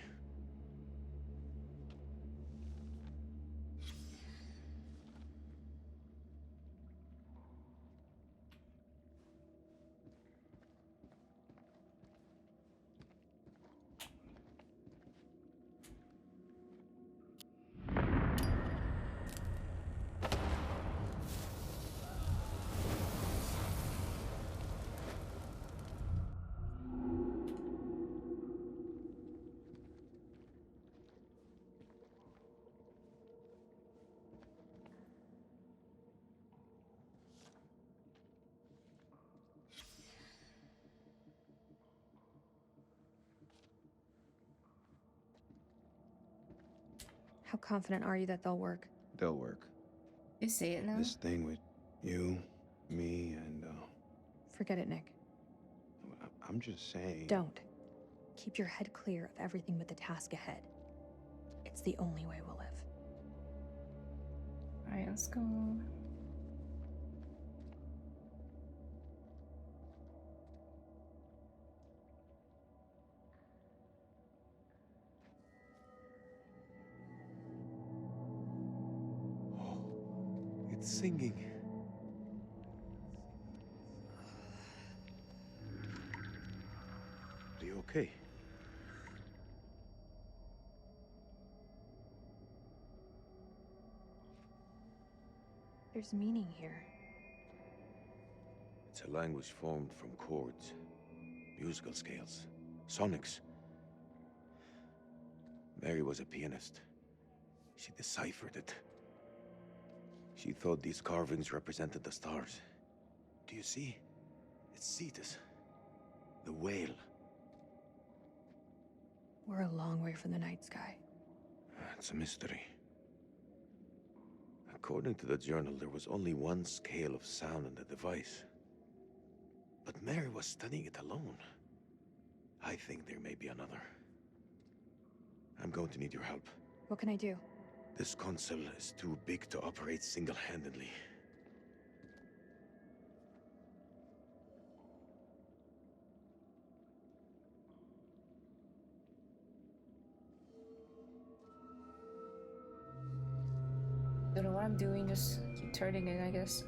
How confident are you that they'll work? They'll work. You say it now? This thing with you, me, and Forget it, Nick. I'm just saying. Don't. Keep your head clear of everything but the task ahead. It's the only way we'll live. Alright, let's go. It's singing. Are you okay? There's meaning here. It's a language formed from chords, musical scales, sonics. Mary was a pianist. She deciphered it. She thought these carvings represented the stars. Do you see? It's Cetus, the whale. We're a long way from the night sky. It's a mystery. According to the journal, there was only one scale of sound in the device. But Mary was studying it alone. I think there may be another. I'm going to need your help. What can I do? This console is too big to operate single-handedly. Don't know what I'm doing, just keep turning it, I guess.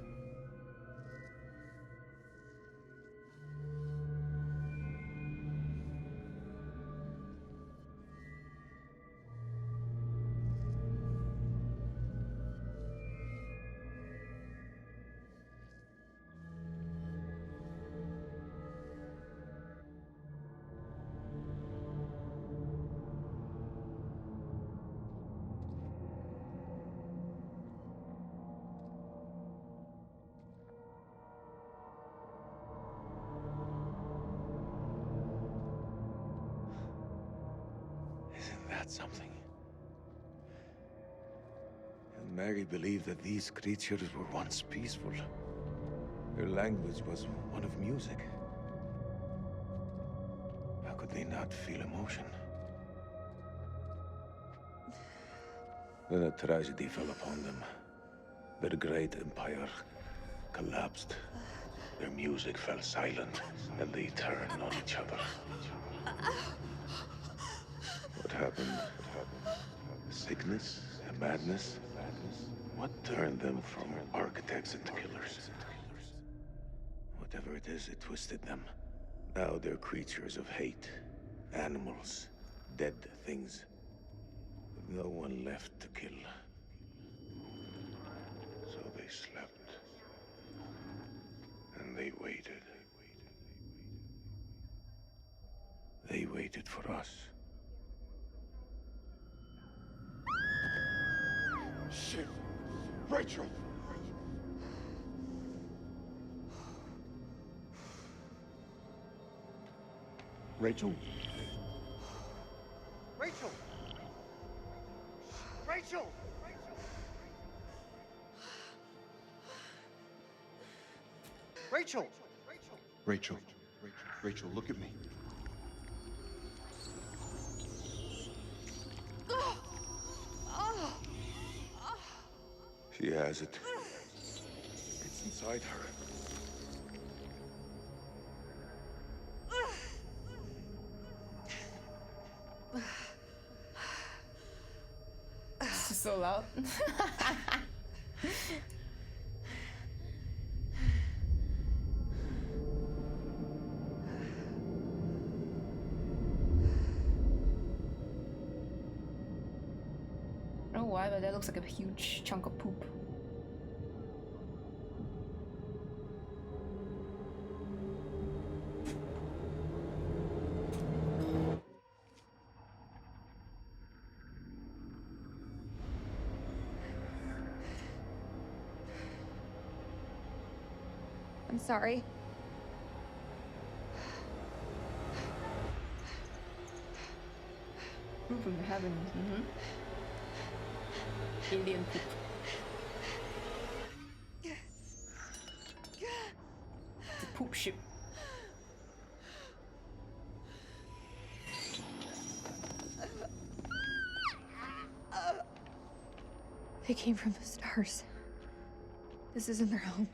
Mary believed that these creatures were once peaceful. Their language was one of music. How could they not feel emotion? Then a tragedy fell upon them. Their great empire collapsed. Their music fell silent, and they turned on each other. What happened? Sickness? A madness? What turned them from architects into killers? Whatever it is, it twisted them. Now they're creatures of hate. Animals. Dead things. With no one left to kill. So they slept. And they waited. They waited for us. Shit! Rachel! Rachel? Rachel! Rachel! Rachel! Rachel. Rachel, look at me. She has it. It's inside her. This is so loud. I don't know why, but that looks like a huge chunk of poop. I'm sorry. Poop from heaven. Alien poop. The poop ship. They came from the stars. This isn't their home.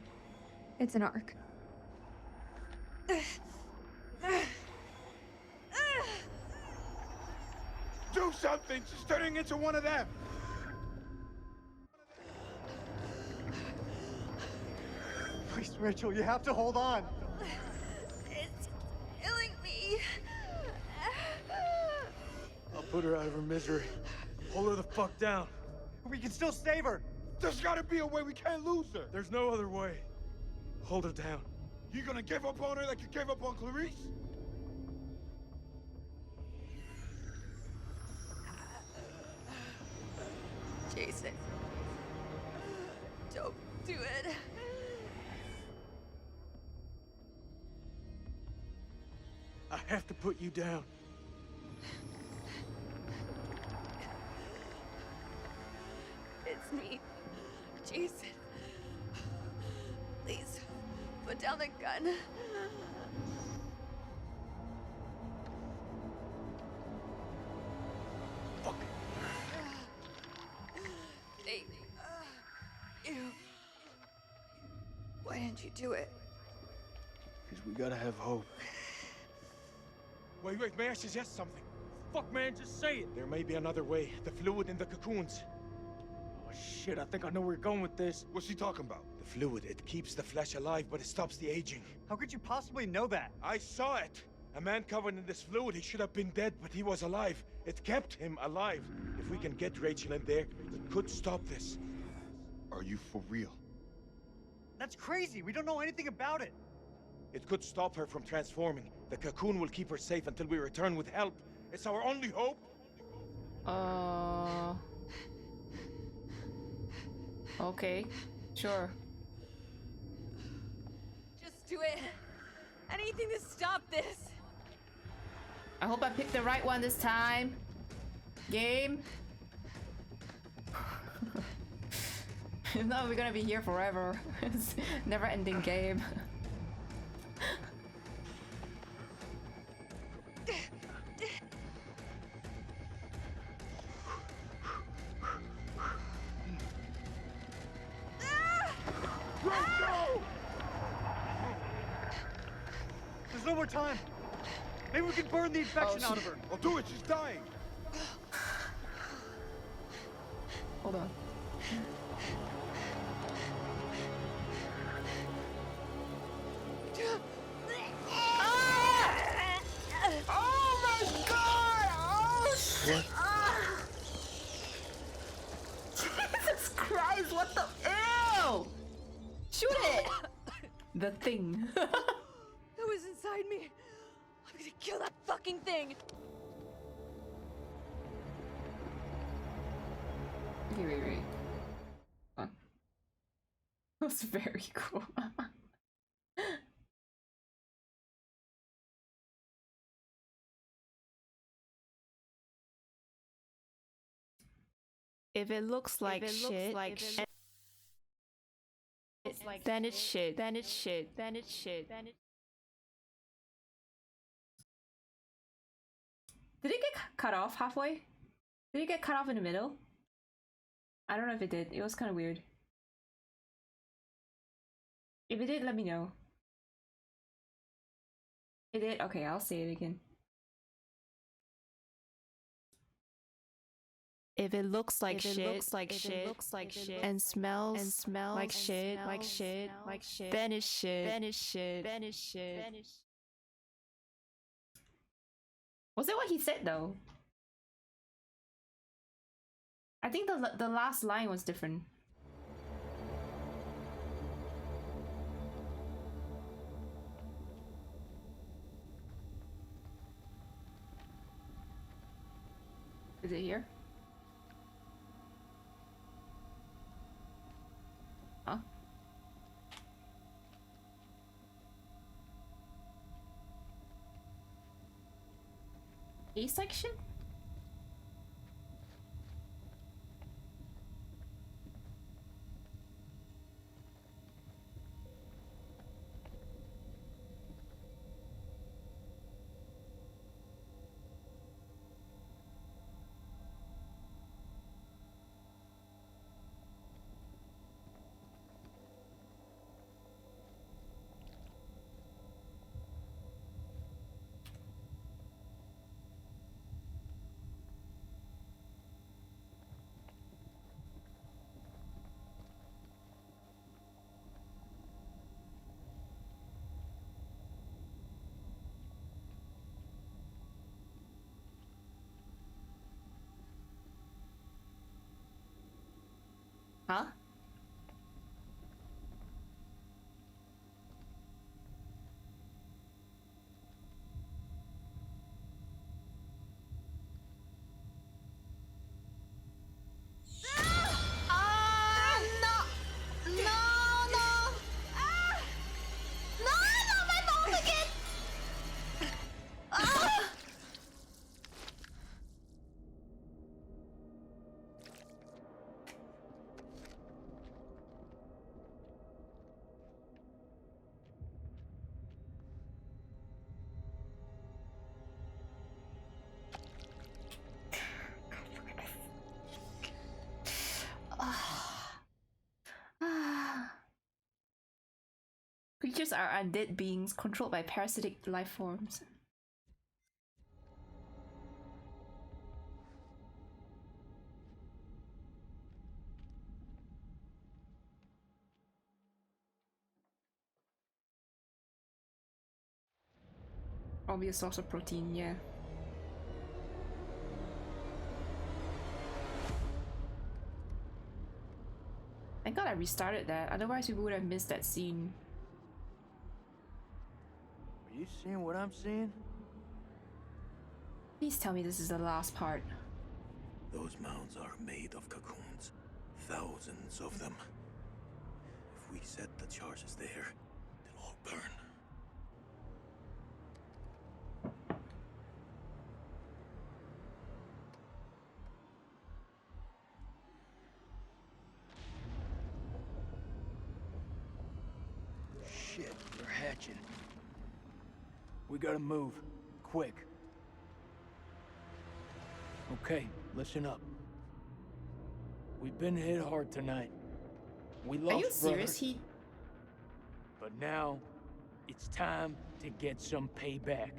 It's an ark. Do something! She's turning into one of them! Please, Rachel, you have to hold on. It's killing me. I'll put her out of her misery. Hold her the fuck down. We can still save her. There's gotta be a way. We can't lose her! There's no other way. Hold her down. You gonna give up on her like you gave up on Clarice? Jason. Don't do it. I have to put you down. It's me, Jason. Please, put down the gun. Fuck. Nate. You. Why didn't you do it? Because we gotta have hope. Wait, may I suggest something? Fuck, man, just say it. There may be another way. The fluid in the cocoons. Oh, shit, I think I know where you're going with this. What's he talking about? The fluid, it keeps the flesh alive, but it stops the aging. How could you possibly know that? I saw it! A man covered in this fluid, he should have been dead, but he was alive. It kept him alive. If we can get Rachel in there, it could stop this. Are you for real? That's crazy. We don't know anything about it. It could stop her from transforming. The cocoon will keep her safe until we return with help. It's our only hope. Okay. Sure. Just do it. Anything to stop this. I hope I picked the right one this time. Game. If not, we're gonna be here forever. It's never-ending game. There's no more time. Maybe we can burn the infection out of her. I'll do it. She's dying. Hold on. Oh my god! Oh shit! Jesus Christ, what the— Ew! Shoot it! The thing. It was inside me. I'm gonna kill that fucking thing. Okay, wait. Hold on. That was very cool. If it looks like shit, then it's shit. Did it get cut off halfway? Did it get cut off in the middle? I don't know if it did. It was kind of weird. If it did, let me know. It did? Okay, I'll say it again. If it looks like shit, and smells like shit, then it's shit. Was that what he said though? I think the last line was different. Is it here? Huh? A section? Huh? Creatures are undead beings controlled by parasitic life forms. Probably a source of protein, yeah. Thank God I restarted that, otherwise we would have missed that scene. Are you seeing what I'm seeing? Please tell me this is the last part. Those mounds are made of cocoons. Thousands of them. If we set the charges there, they'll all burn. We gotta move. Quick. Okay, listen up. We've been hit hard tonight. We lost Are you serious? brothers, but now it's time to get some payback.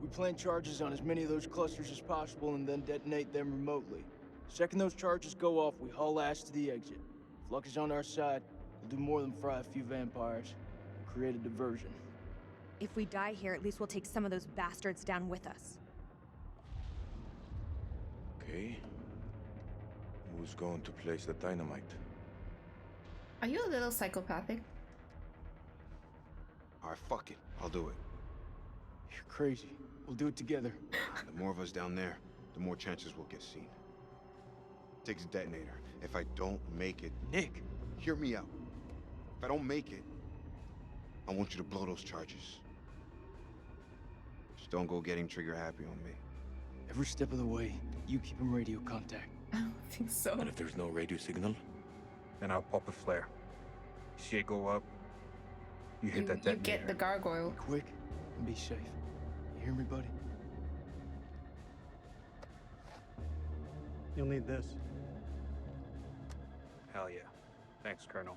We plant charges on as many of those clusters as possible and then detonate them remotely. Second those charges go off, we haul ass to the exit. If luck is on our side, we'll do more than fry a few vampires. Create a diversion. If we die here, at least we'll take some of those bastards down with us. Okay. Who's going to place the dynamite? Are you a little psychopathic? Alright, fuck it. I'll do it. You're crazy. We'll do it together. The more of us down there, the more chances we'll get seen. Takes a detonator. If I don't make it... Nick! Hear me out. If I don't make it, I want you to blow those charges. Just don't go getting trigger happy on me. Every step of the way, you keep in radio contact. I don't think so. And if there's no radio signal? Then I'll pop a flare. See it go up. You hit that You detonator. get the gargoyle. Be quick and be safe. You hear me, buddy? You'll need this. Hell yeah. Thanks, Colonel.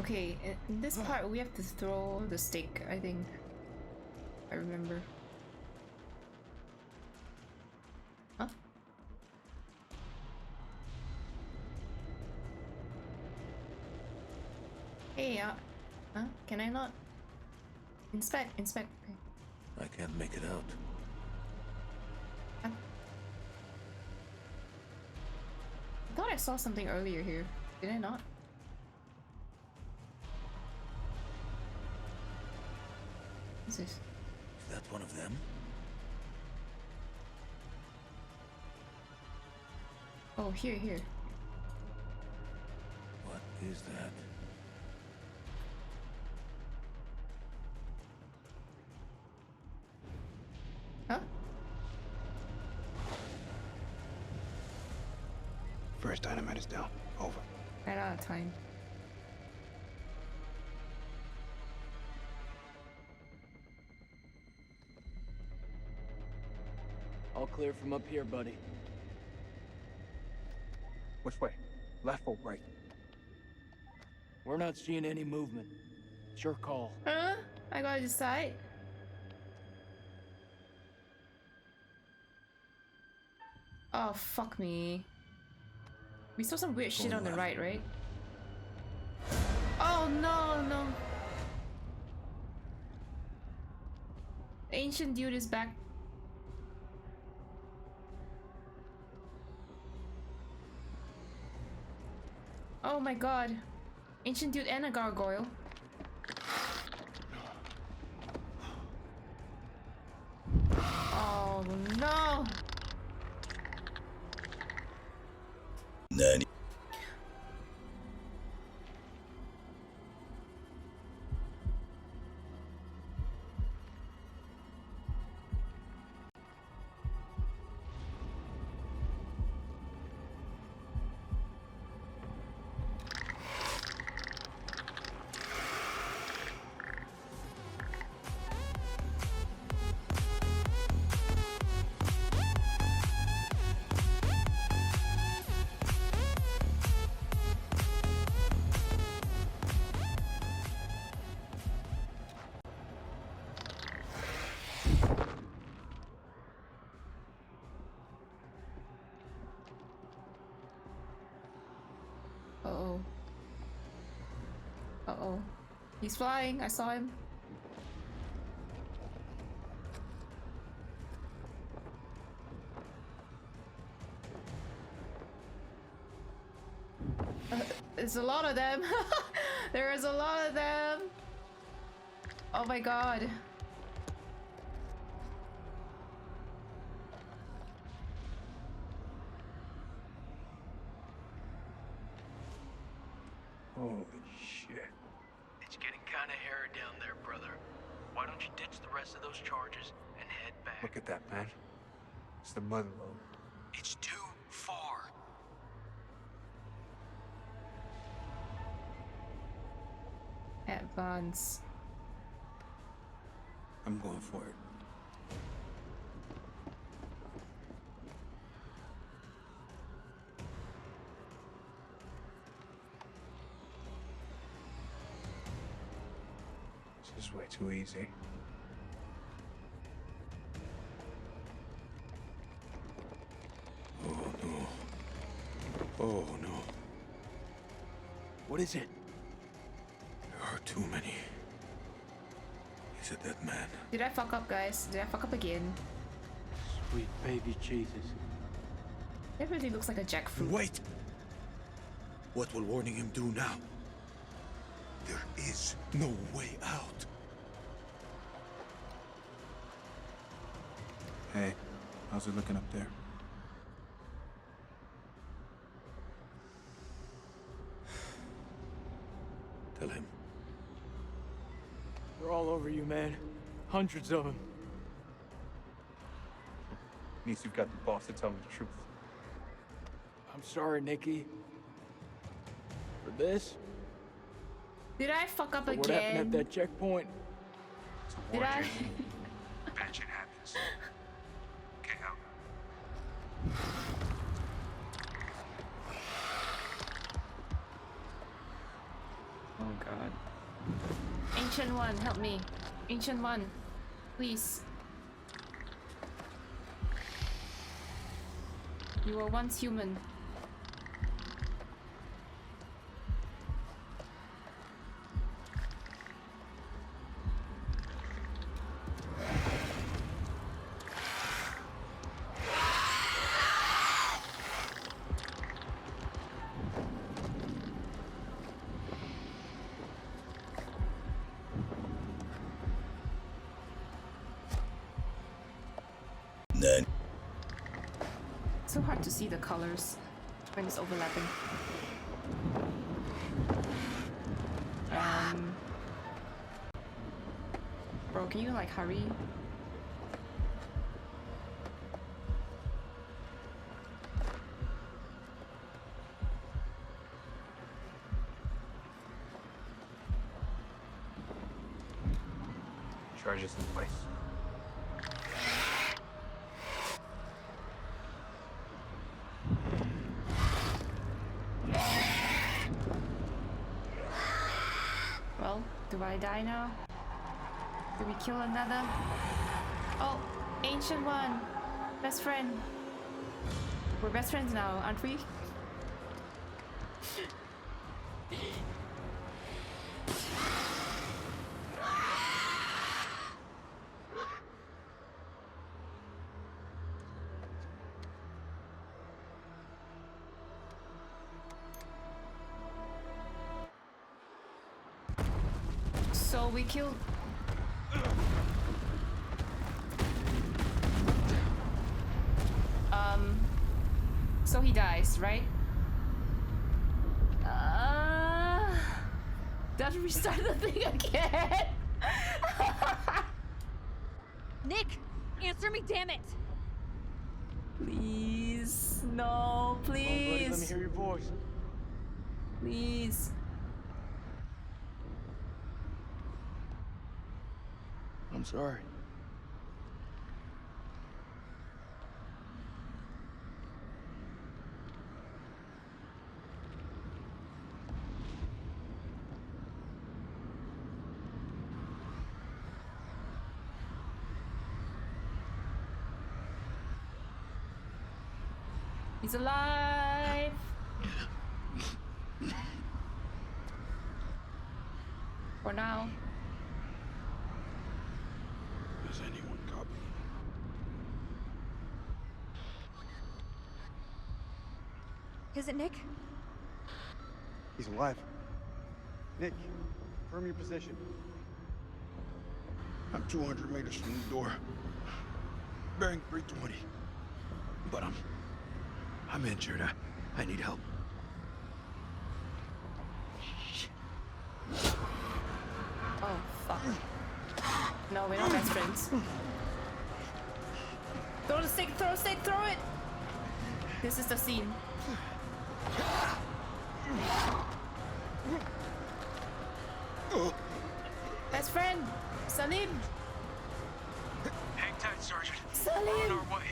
Okay, in this part we have to throw the stake, I think. I remember. Huh? Hey, huh? Can I not? Inspect. Okay. I can't make it out. I thought I saw something earlier here. Did I not? What's this? Is that one of them? Oh, here. What is that? Huh? First dynamite is down. Over. Ran out of time. All clear from up here, buddy. Which way? Left or right? We're not seeing any movement. It's your call. Huh? I gotta decide. Oh, fuck me. We saw some weird shit on the right, right? Oh, no. Ancient dude is back. Oh my god. Ancient dude and a gargoyle. Oh no. Nani? Uh-oh. He's flying. I saw him. There's a lot of them. There is a lot of them. Oh my god. Holy shit. It's getting kind kind of hairy down there, brother. Why don't you ditch the rest of those charges and head back? Look at that, man. It's the mother load. It's too far. Advance. I'm going for it. This is way too easy. Oh no. Oh no. What is it? There are too many. He's a dead man. Did I fuck up, guys? Did I fuck up again? Sweet baby Jesus. That really looks like a jackfruit. Wait! What will warning him do now? There is no way out. Hey, how's it looking up there? Tell him. They're all over you, man. Hundreds of them. At least you've got the boss to tell me the truth. I'm sorry, Nikki. For this? Did I fuck up For what happened again? at that checkpoint? Did I? Bad shit happens. Get out. Oh god. Ancient One, help me. Ancient One, please. You were once human. So hard to see the colors when it's overlapping. Bro, can you like hurry? Charges in place. Well, do I die now? Do we kill another? Oh, Ancient One! Best friend! We're best friends now, aren't we? So we killed... So he dies, right? Does restart the thing again? Nick! Answer me, damn it! Please. No, please. Oh, buddy, let me hear your voice. Please. I'm sorry. He's alive. For now. Does anyone copy? Is it Nick? He's alive. Nick, confirm your position. I'm 200 meters from the door. Bearing 320. But I'm injured. I need help. No, we're not best friends. Throw the stick, throw the stick, throw it! This is the scene. Best friend! Salim! Hang tight, Sergeant. Salim! We're on our way.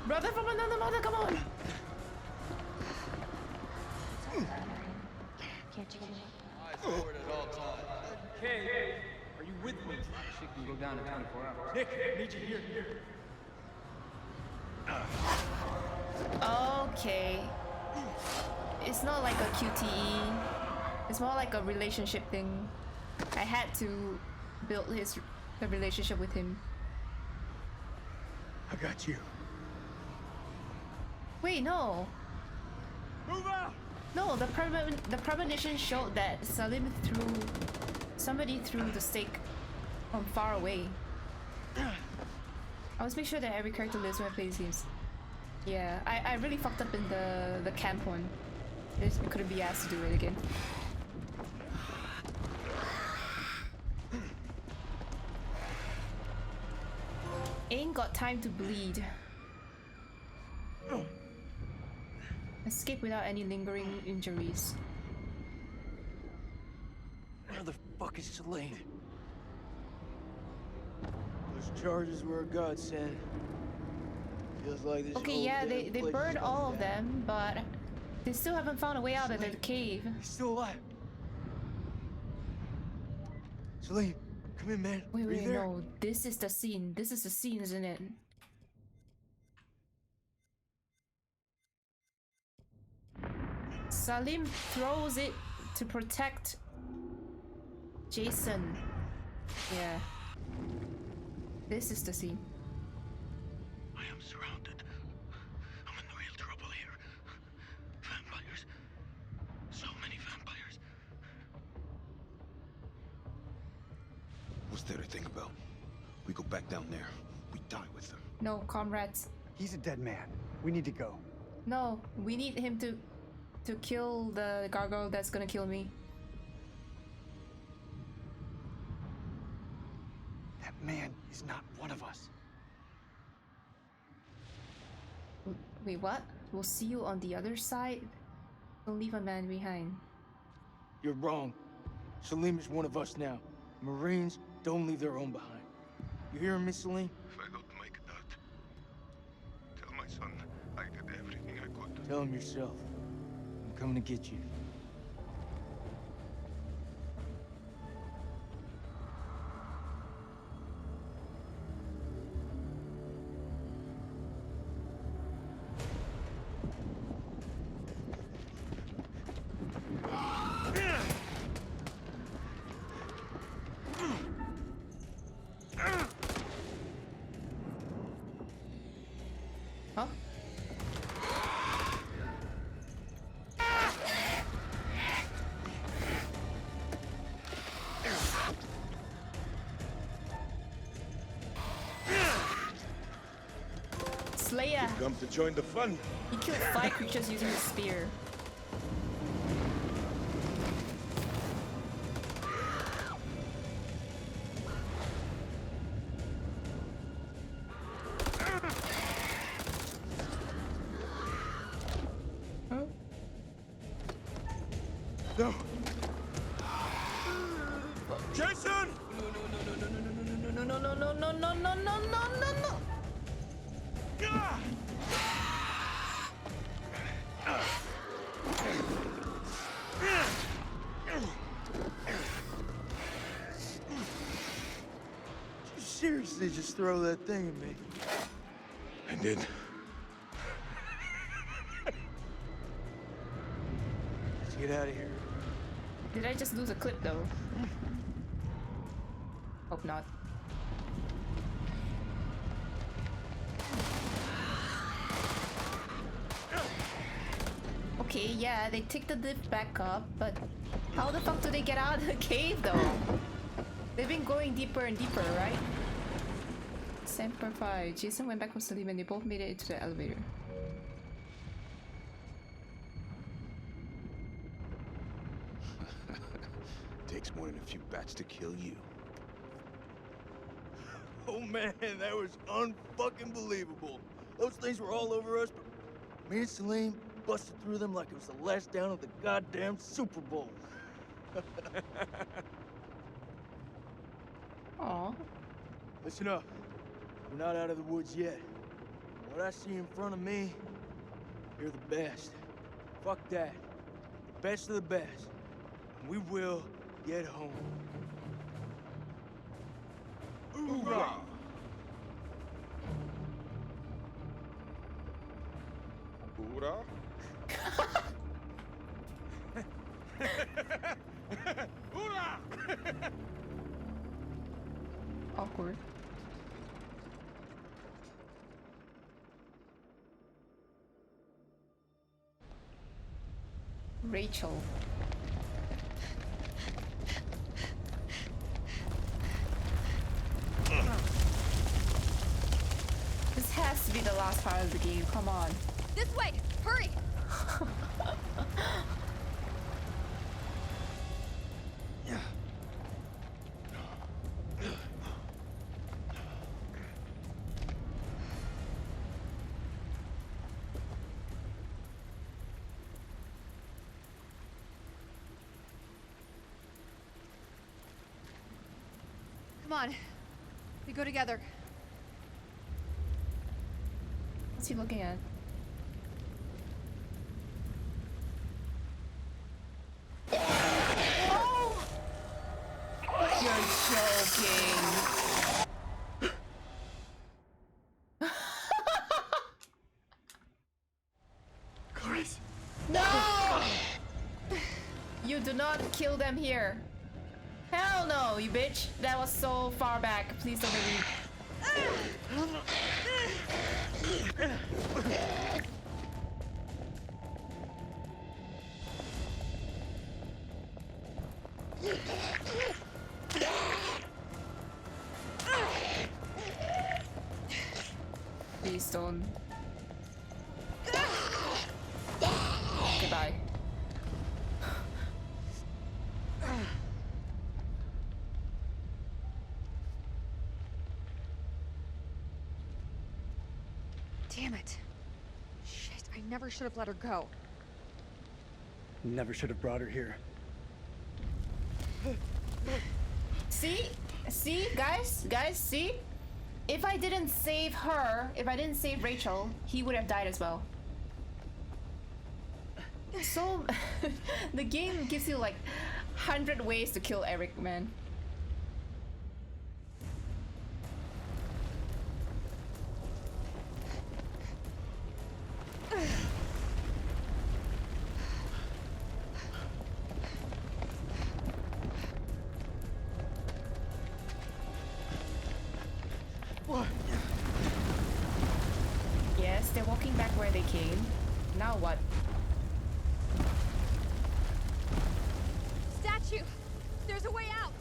Brother from another mother, come on! Can't you get me? Eyes forward at all times. Okay, are you with me? She can go down in 24 hours. Nick, I need you here. Okay. It's not like a QTE. It's more like a relationship thing. I had to build the relationship with him. I got you. Wait, no. Move out! No, the premonition showed that Salim somebody threw the stake from far away. I always make sure that every character lives when I play these games. Yeah, I really fucked up in the camp one. I couldn't be asked to do it again. Ain't got time to bleed. Escape without any lingering injuries. Where the fuck is Celine? Those charges were a godsend. Feels like this Okay, whole yeah, damn they place burned is all coming of down. them, but they still haven't found a way out of the cave. He's still alive. Celine, come in, man. Wait, Are you wait, there? no. This is the scene. This is the scene, isn't it? Salim throws it to protect Jason. Yeah. This is the scene. I am surrounded. I'm in real trouble here. Vampires. So many vampires. What's there to think about? We go back down there. We die with them. No, comrades. He's a dead man. We need to go. No, we need him to kill the gargoyle that's gonna kill me. That man is not one of us. Wait, what? We'll see you on the other side? Don't leave a man behind. You're wrong. Salim is one of us now. Marines don't leave their own behind. You hearing me, Salim? If I don't make that, tell my son I did everything I could. Tell him yourself. I'm coming to get you. Huh? Slayer! Come to join the fun. He killed 5 creatures using his spear. No. Jason! No, no, no, no, no, no, no, no, no, no, no! You seriously just throw that thing at me? I did. Let's get out of here. Did I just lose a clip though? Hope not. Okay, yeah, they take the lift back up, but how the fuck do they get out of the cave though? They've been going deeper and deeper, right? Semper Fi. Jason went back for sleep and they both made it into the elevator. Takes more than a few bats to kill you. Oh man, that was unfucking believable. Those things were all over us, but me and Salim busted through them like it was the last down of the goddamn Super Bowl. Aw. Listen up. We're not out of the woods yet. What I see in front of me, you're the best. Fuck that. The best of the best. And we will get home. Hoorah! Hoorah? Hoorah! Awkward. Rachel. This has to be the last part of the game, come on. This way! Hurry! Come on. We go together. What's he looking at? Oh! You're joking. Chris! No! You do not kill them here. Hell no, you bitch. That was so far back. Please don't make me. Please don't. Goodbye. Damn it. Shit, I never should have let her go. Never should have brought her here. See? See, guys? Guys, see? If I didn't save her, if I didn't save Rachel, he would have died as well. So, the game gives you like 100 ways to kill Eric, man. What? Yes, they're walking back where they came. Now what? Statue! There's a way out!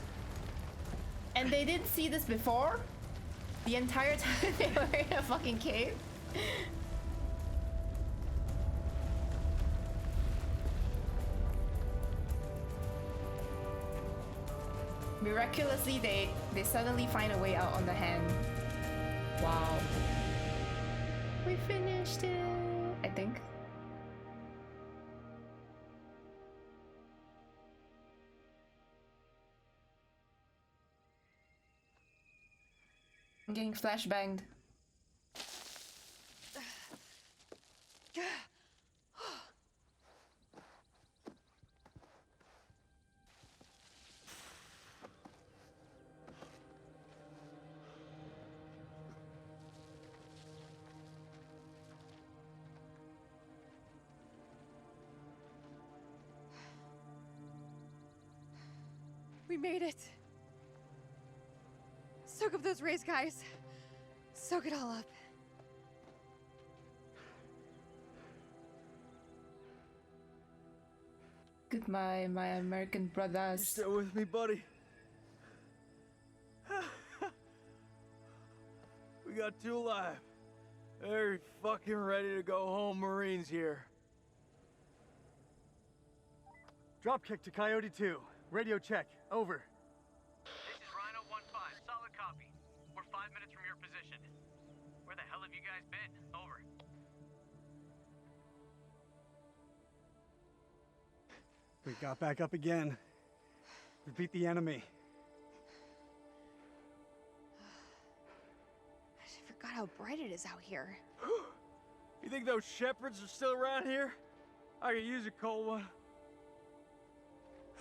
And they didn't see this before? The entire time they were in a fucking cave? Miraculously, they suddenly find a way out on the hand. Wow. We finished it, I think. I'm getting flashbanged. We made it. Soak up those rays, guys. Soak it all up. Goodbye, my American brothers. You still with me, buddy? got two alive. Very fucking ready to go home, Marines here. Dropkick to Coyote 2. Radio check. Over. This is Rhino 1-5. Solid copy. We're 5 minutes from your position. Where the hell have you guys been? Over. We got back up again. We beat the enemy. I forgot how bright it is out here. You think those shepherds are still around here? I could use a cold one.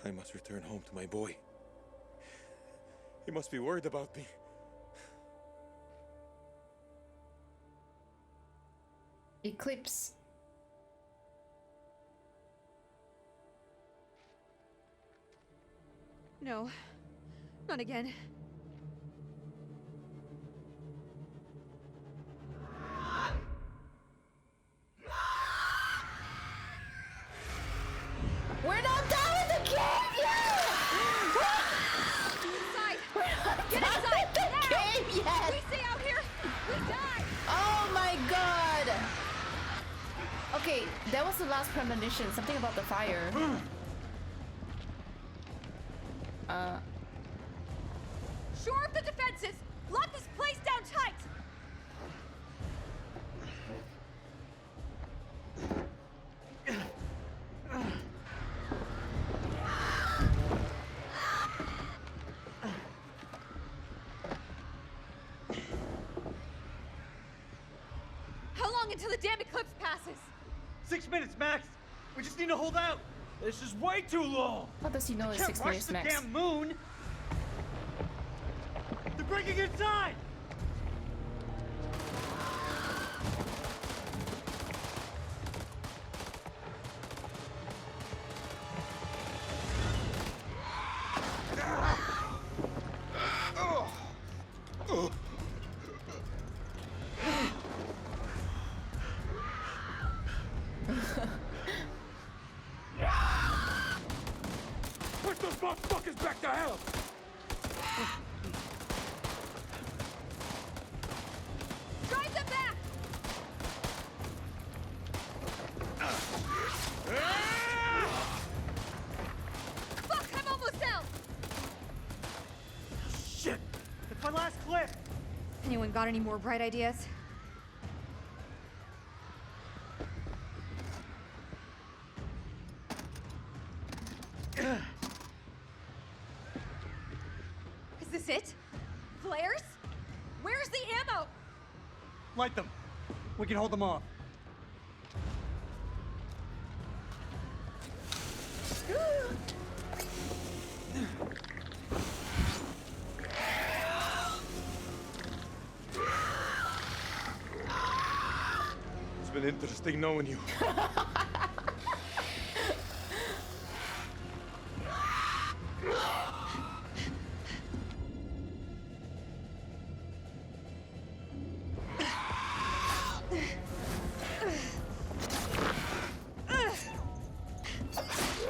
I must return home to my boy. He must be worried about me. Eclipse. No, not again. We're not done with the game yet! Inside! Get inside! the Now! game yet! We stay out here, we die! Oh my god! Okay, that was the last premonition. Something about the fire. Shore up the defenses! Lock this place down tight! How long until the damn eclipse passes? 6 minutes, Max. We just need to hold out. This is way too long. How does he know it's Can't 6 rush minutes the max? damn moon. They're breaking inside. Push those motherfuckers back to hell! Drive them back! Fuck, I'm almost out! Shit! It's my last clip. Anyone got any more bright ideas? Is this it? Flares? Where's the ammo? Light them. We can hold them off. It's been interesting knowing you.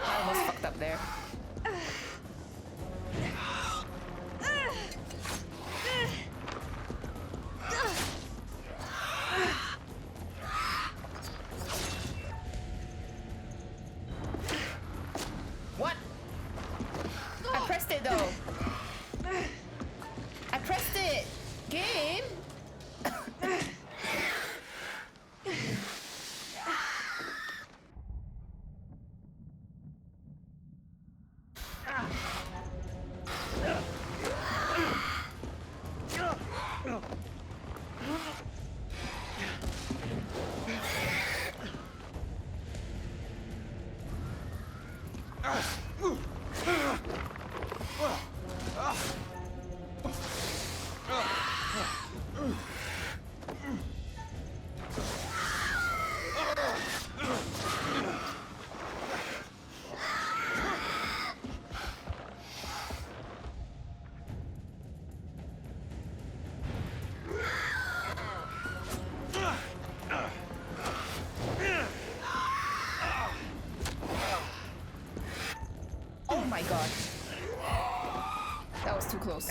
I almost fucked up there. What? I pressed it though. I pressed it. Game. Oh my god. That was too close.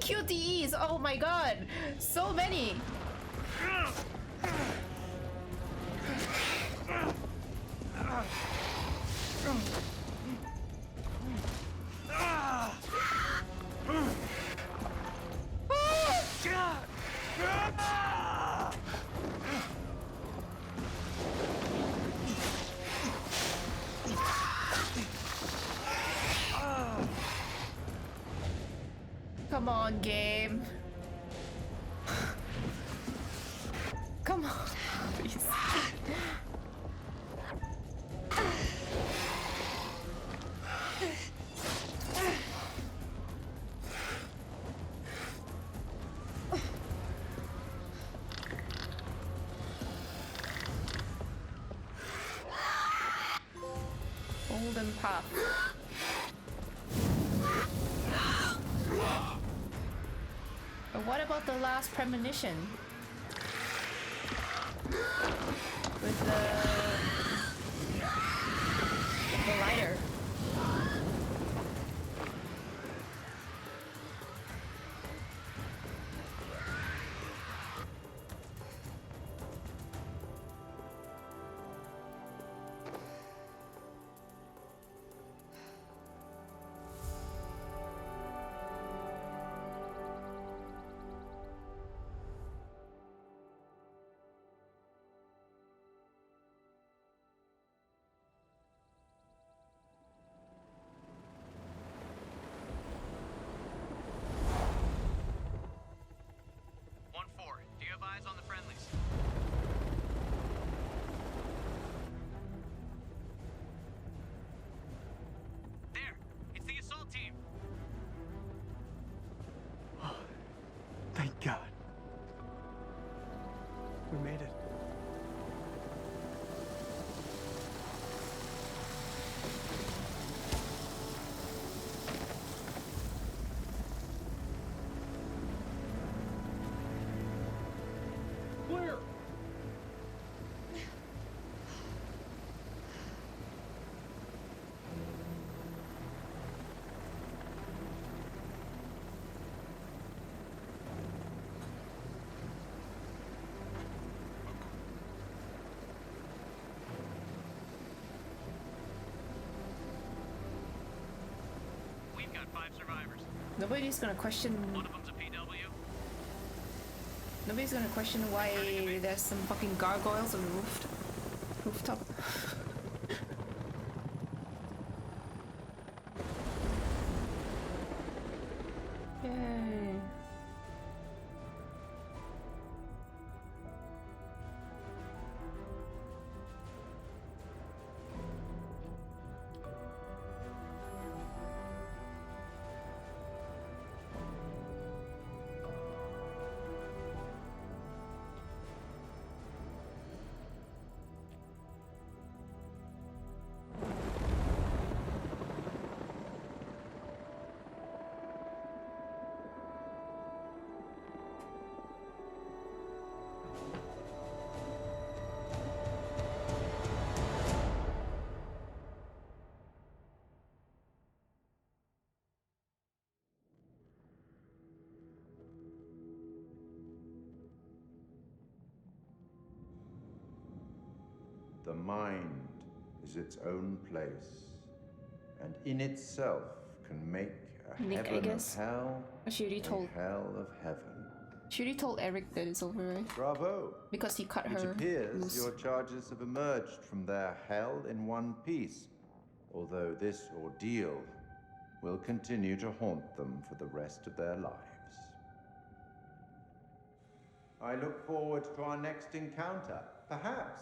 QTEs! Oh my god! So many! Come on, game. Come on, please. Golden path. But what about the last premonition? With the lighter. Do you have eyes on the friendlies? There! It's the assault team! Thank God. We made it. Clear! We've got 5 survivors. Nobody's gonna question. One of them's a PW. Nobody's gonna question why there's some fucking gargoyles on the rooftop. Yay. The mind is its own place, and in itself can make a Nick, I heaven of guess. hell, She already told. a hell of heaven. She already told Eric that it's over, right? Bravo! Because he cut It her appears loose. your charges have emerged from their hell in one piece, although this ordeal will continue to haunt them for the rest of their lives. I look forward to our next encounter. Perhaps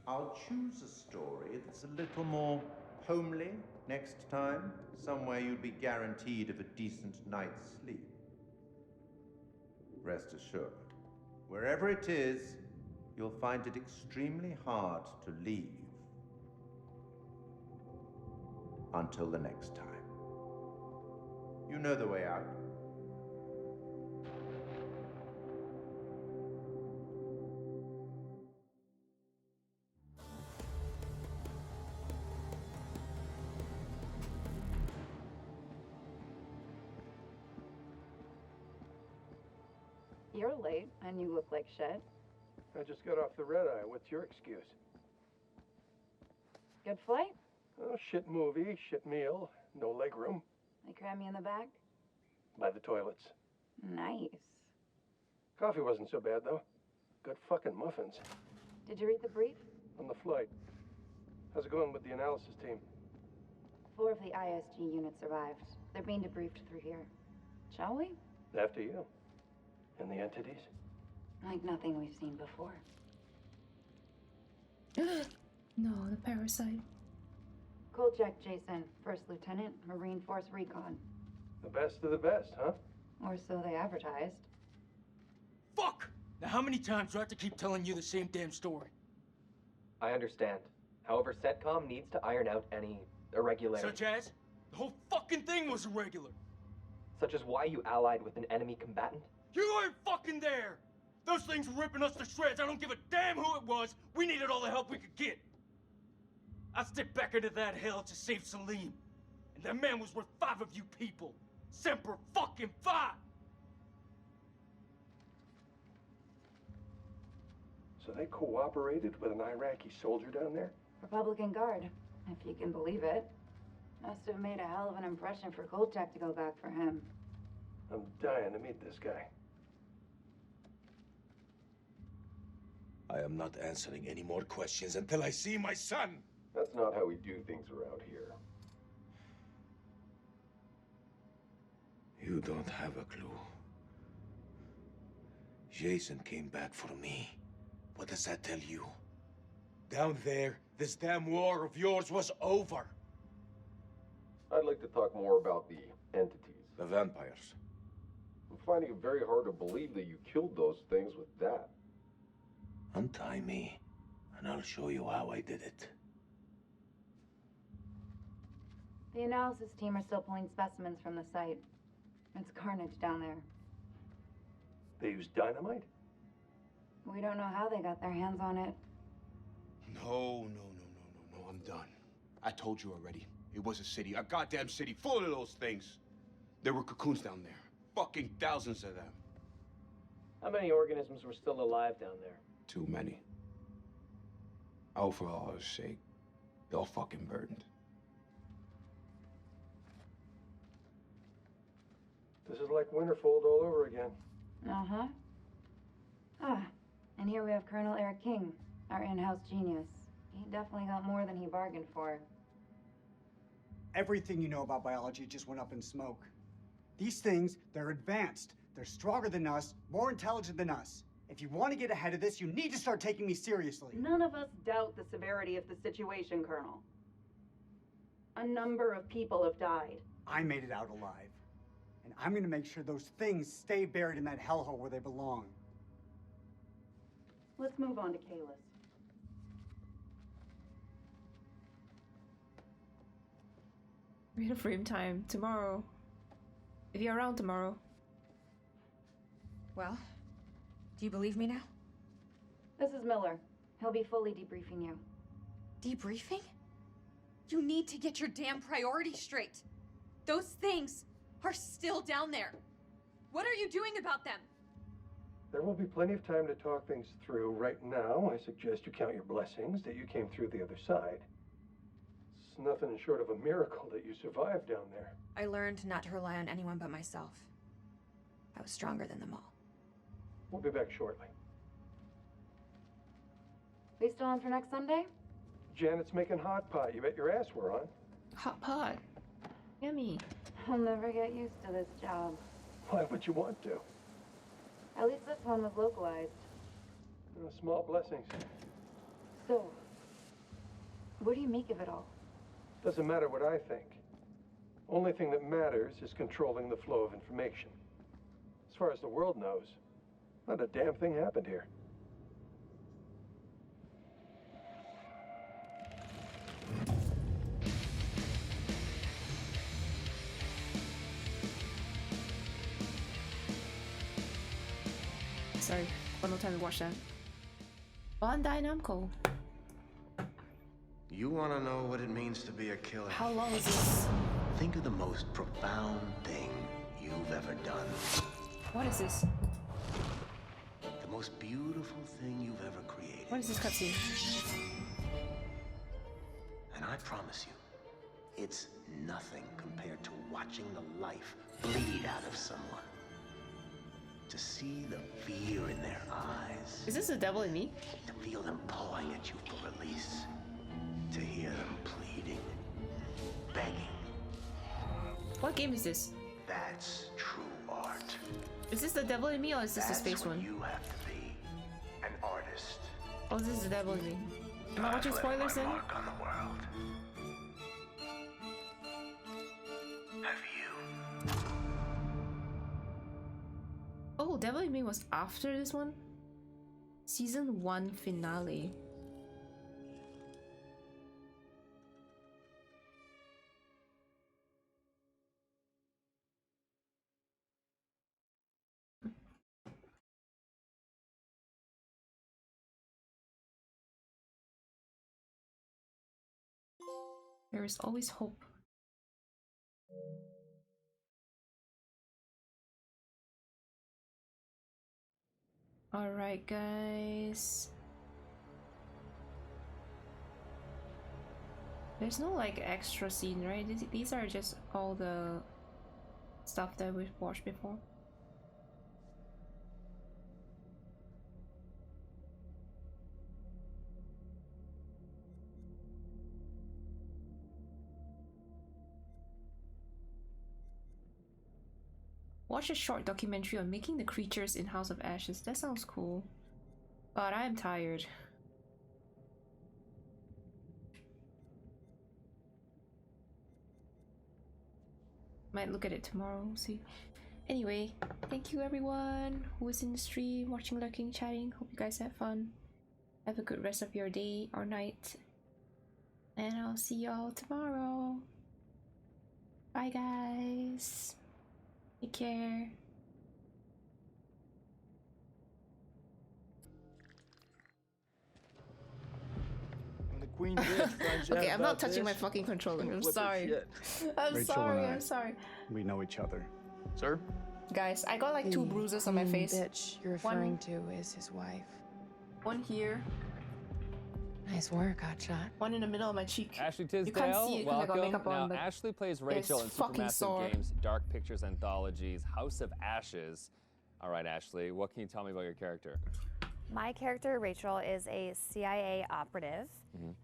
I'll choose a story that's a little more homely next time, somewhere you'll be guaranteed of a decent night's sleep. Rest assured, wherever it is, you'll find it extremely hard to leave. Until the next time. You know the way out. you're late, and you look like shit. I just got off the red eye. What's your excuse? Good flight? Oh, shit movie, shit meal, no leg room. They cram you in the back? By the toilets. Nice. Coffee wasn't so bad, though. Good fucking muffins. Did you read the brief? On the flight. How's it going with the analysis team? 4 of the ISG units survived. They're being debriefed through here. Shall we? After you. And the entities? Like nothing we've seen before. No, the parasite. Kolchak Jason, First Lieutenant, Marine Force Recon. The best of the best, huh? Or so they advertised. Fuck! Now how many times do I have to keep telling you the same damn story? I understand. However, CENTCOM needs to iron out any irregularities. Such as? The whole fucking thing was irregular. Such as why you allied with an enemy combatant? You weren't fucking there! Those things were ripping us to shreds. I don't give a damn who it was. We needed all the help we could get. I stepped back into that hell to save Salim. And that man was worth 5 of you people. Semper fucking Fi! So they cooperated with an Iraqi soldier down there? Republican Guard, if you can believe it. Must have made a hell of an impression for Kolchak to go back for him. I'm dying to meet this guy. I am not answering any more questions until I see my son. That's not how we do things around here. You don't have a clue. Jason came back for me. What does that tell you? Down there, this damn war of yours was over. I'd like to talk more about the entities. The vampires. I'm finding it very hard to believe that you killed those things with that. Untie me, and I'll show you how I did it. The analysis team are still pulling specimens from the site. It's carnage down there. They used dynamite? We don't know how they got their hands on it. No, I'm done. I told you already. It was a city, a goddamn city full of those things. There were cocoons down there. Fucking thousands of them. How many organisms were still alive down there? Too many. Oh, for Allah's sake. They're all fucking burned. This is like Winterfold all over again. Uh-huh. Ah, and here we have Colonel Eric King, our in-house genius. He definitely got more than he bargained for. Everything you know about biology just went up in smoke. These things, they're advanced. They're stronger than us, more intelligent than us. If you want to get ahead of this, you need to start taking me seriously. None of us doubt the severity of the situation, Colonel. A number of people have died. I made it out alive. And I'm going to make sure those things stay buried in that hellhole where they belong. Let's move on to Kalis. We have frame time tomorrow. If you're around tomorrow. Well, do you believe me now? This is Miller. He'll be fully debriefing you. Debriefing? You need to get your damn priorities straight. Those things are still down there. What are you doing about them? There will be plenty of time to talk things through. Right now, I suggest you count your blessings that you came through the other side. It's nothing short of a miracle that you survived down there. I learned not to rely on anyone but myself. I was stronger than them all. We'll be back shortly. We still on for next Sunday? Janet's making hot pot. You bet your ass we're on. Hot pot. Yummy. I'll never get used to this job. Why would you want to? At least this one was localized. Small blessings. So, what do you make of it all? Doesn't matter what I think. Only thing that matters is controlling the flow of information. As far as the world knows, not a damn thing happened here. Sorry, one more time to watch that. Bandai Namco. You want to know what it means to be a killer? How long is this? Think of the most profound thing you've ever done. What is this? most beautiful thing you've ever created. What is this cutscene? And I promise you, it's nothing compared to watching the life bleed out of someone. To see the fear in their eyes. Is this the devil in me? To feel them pawing at you for release. To hear them pleading, begging. What game is this? That's true art. Is this the devil in me or is this the space one? You have to be an artist. Oh, this is the devil in me. Am I watching spoilers then? Mark on the world. Have you? Oh, Devil in Me was after this one? Season 1 finale. There is always hope. Alright, guys. There's no like extra scene, right? These are just all the stuff that we've watched before. Watch a short documentary on making the creatures in House of Ashes. That sounds cool. But I am tired. Might look at it tomorrow, we'll see. Anyway, thank you everyone who was in the stream, watching, lurking, chatting. Hope you guys had fun. Have a good rest of your day or night. And I'll see y'all tomorrow. Bye guys. Take care. When the Queen Bitch finds out Okay, I'm about not touching this, my fucking controller. I'm flip her sorry. shit. I'm Rachel sorry, and I, I'm sorry. We know each other. Sir? Guys, I got like 2 bruises on my face. Bitch you're referring to is his wife. One here. Nice work, Hotshot. One in the middle of my cheek. Ashley You can't Tisdale, see it 'cause I got welcome. makeup on, Now, but Ashley plays Rachel in it's fucking Supermassive sore. Games, Dark Pictures Anthologies, House of Ashes. All right, Ashley, what can you tell me about your character? My character, Rachel, is a CIA operative,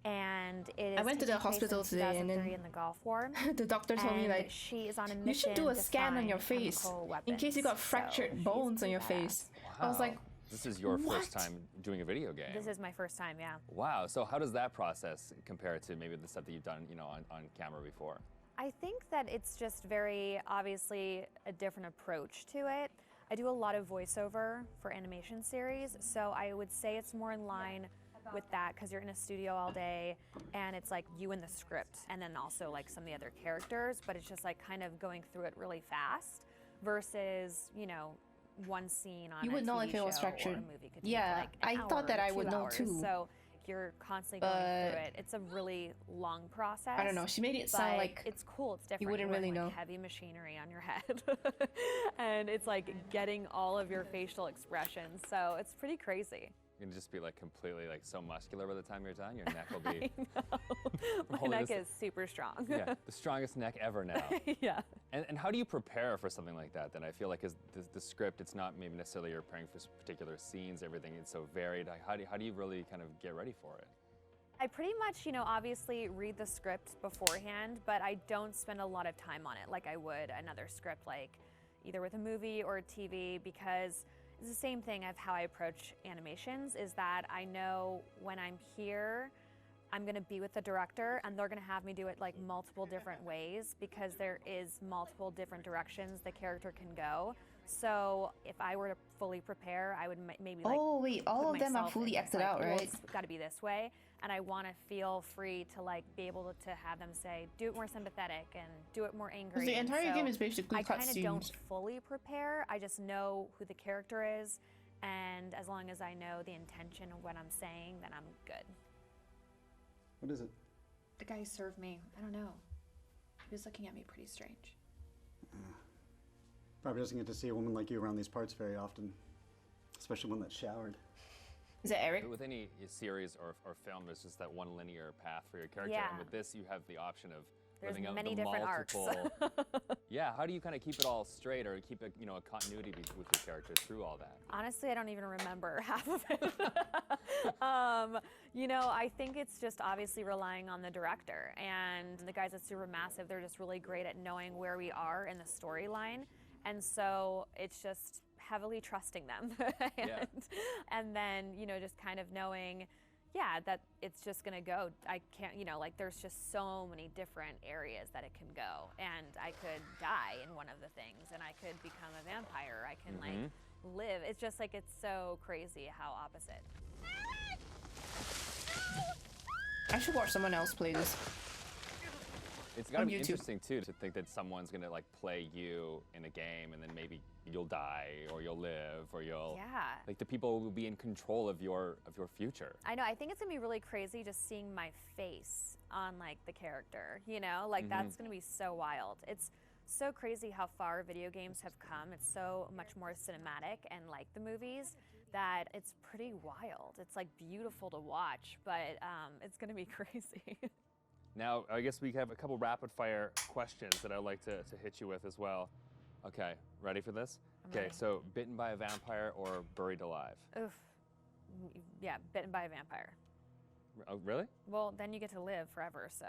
and it is I went to the taking place hospital in today and then 2003 in the Gulf War. the doctor told me and like, she is on a mission you should do a to scan on your find face chemical in case you got weapons. fractured So bones on she's your pretty face. badass. I was like, This is your what? first time doing a video game. This is my first time, yeah. Wow, so how does that process compare to maybe the stuff that you've done, you know, on camera before? I think that it's just very obviously a different approach to it. I do a lot of voiceover for animation series, so I would say it's more in line with that because you're in a studio all day and it's like you and the script and then also like some of the other characters, but it's just like kind of going through it really fast versus, you know, one scene on You a would know TV if it was show or structured. a movie could Yeah, take like an I thought hour that or I would 2 know hours. too. So you're constantly going But- through it. It's a really long process. I don't know, she made it sound but like it's cool. It's different. you wouldn't You're wearing, really like, know. heavy machinery on your head, and it's like getting all of your facial expressions. So it's pretty crazy. You can just be like completely like so muscular by the time you're done. Your neck will be. My holding neck this- is super strong. Yeah, the strongest neck ever now. Yeah. And how do you prepare for something like that? Then I feel like is the script, it's not maybe necessarily you're preparing for particular scenes. Everything is so varied. Like, how do you really kind of get ready for it? I pretty much, you know, obviously read the script beforehand, but I don't spend a lot of time on it like I would another script, like either with a movie or a TV, because it's the same thing of how I approach animations, is that I know when I'm here, I'm gonna be with the director and they're gonna have me do it like multiple different ways because there is multiple different directions the character can go. So if I were to fully prepare, I would maybe like oh wait, all put of them are myself fully in, acted like, out, well, right? it's got to be this way, and I want to feel free to like be able to have them say, do it more sympathetic and do it more angry. the And entire game so is basically I kind of don't cutscenes. fully prepare. I just know who the character is, and as long as I know the intention of what I'm saying, then I'm good. What is it? The guy served me. I don't know. He was looking at me pretty strange. Probably doesn't get to see a woman like you around these parts very often. especially one that's showered. Is that Eric? With any series or film, there's just that one linear path for your character. Yeah. And with this, you have the option of There's living out many the different arcs. multiple. Yeah, how do you kind of keep it all straight or keep a continuity with your character through all that? Honestly, I don't even remember half of it. I think it's just obviously relying on the director and the guys at Supermassive. They're just really great at knowing where we are in the storyline, and so it's just heavily trusting them, and then just kind of knowing. Yeah, that it's just gonna go. I can't, there's just so many different areas that it can go. And I could die in one of the things, and I could become a vampire. I can, live. It's just like, it's so crazy how opposite. I should watch someone else play this. It's gotta On be YouTube. interesting too to think that someone's gonna play you in a game and then maybe you'll die or you'll live or you'll the people will be in control of your future. I know, I think it's gonna be really crazy just seeing my face on the character, that's gonna be so wild. It's so crazy how far video games have come. It's so much more cinematic and like the movies that it's pretty wild. It's beautiful to watch, but it's gonna be crazy. Now, I guess we have a couple rapid fire questions that I'd like to hit you with as well. Okay, ready for this? I'm ready. So bitten by a vampire or buried alive? Oof. Yeah, bitten by a vampire. Oh, really? Well, then you get to live forever, so,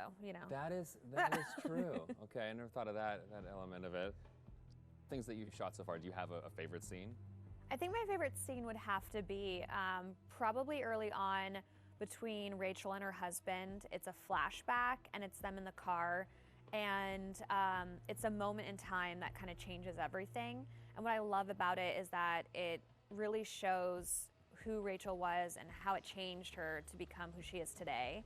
That is true. Okay, I never thought of that element of it. Things that you've shot so far, do you have a favorite scene? I think my favorite scene would have to be probably early on between Rachel and her husband. It's a flashback, and it's them in the car, and it's a moment in time that kind of changes everything. And what I love about it is that it really shows who Rachel was and how it changed her to become who she is today.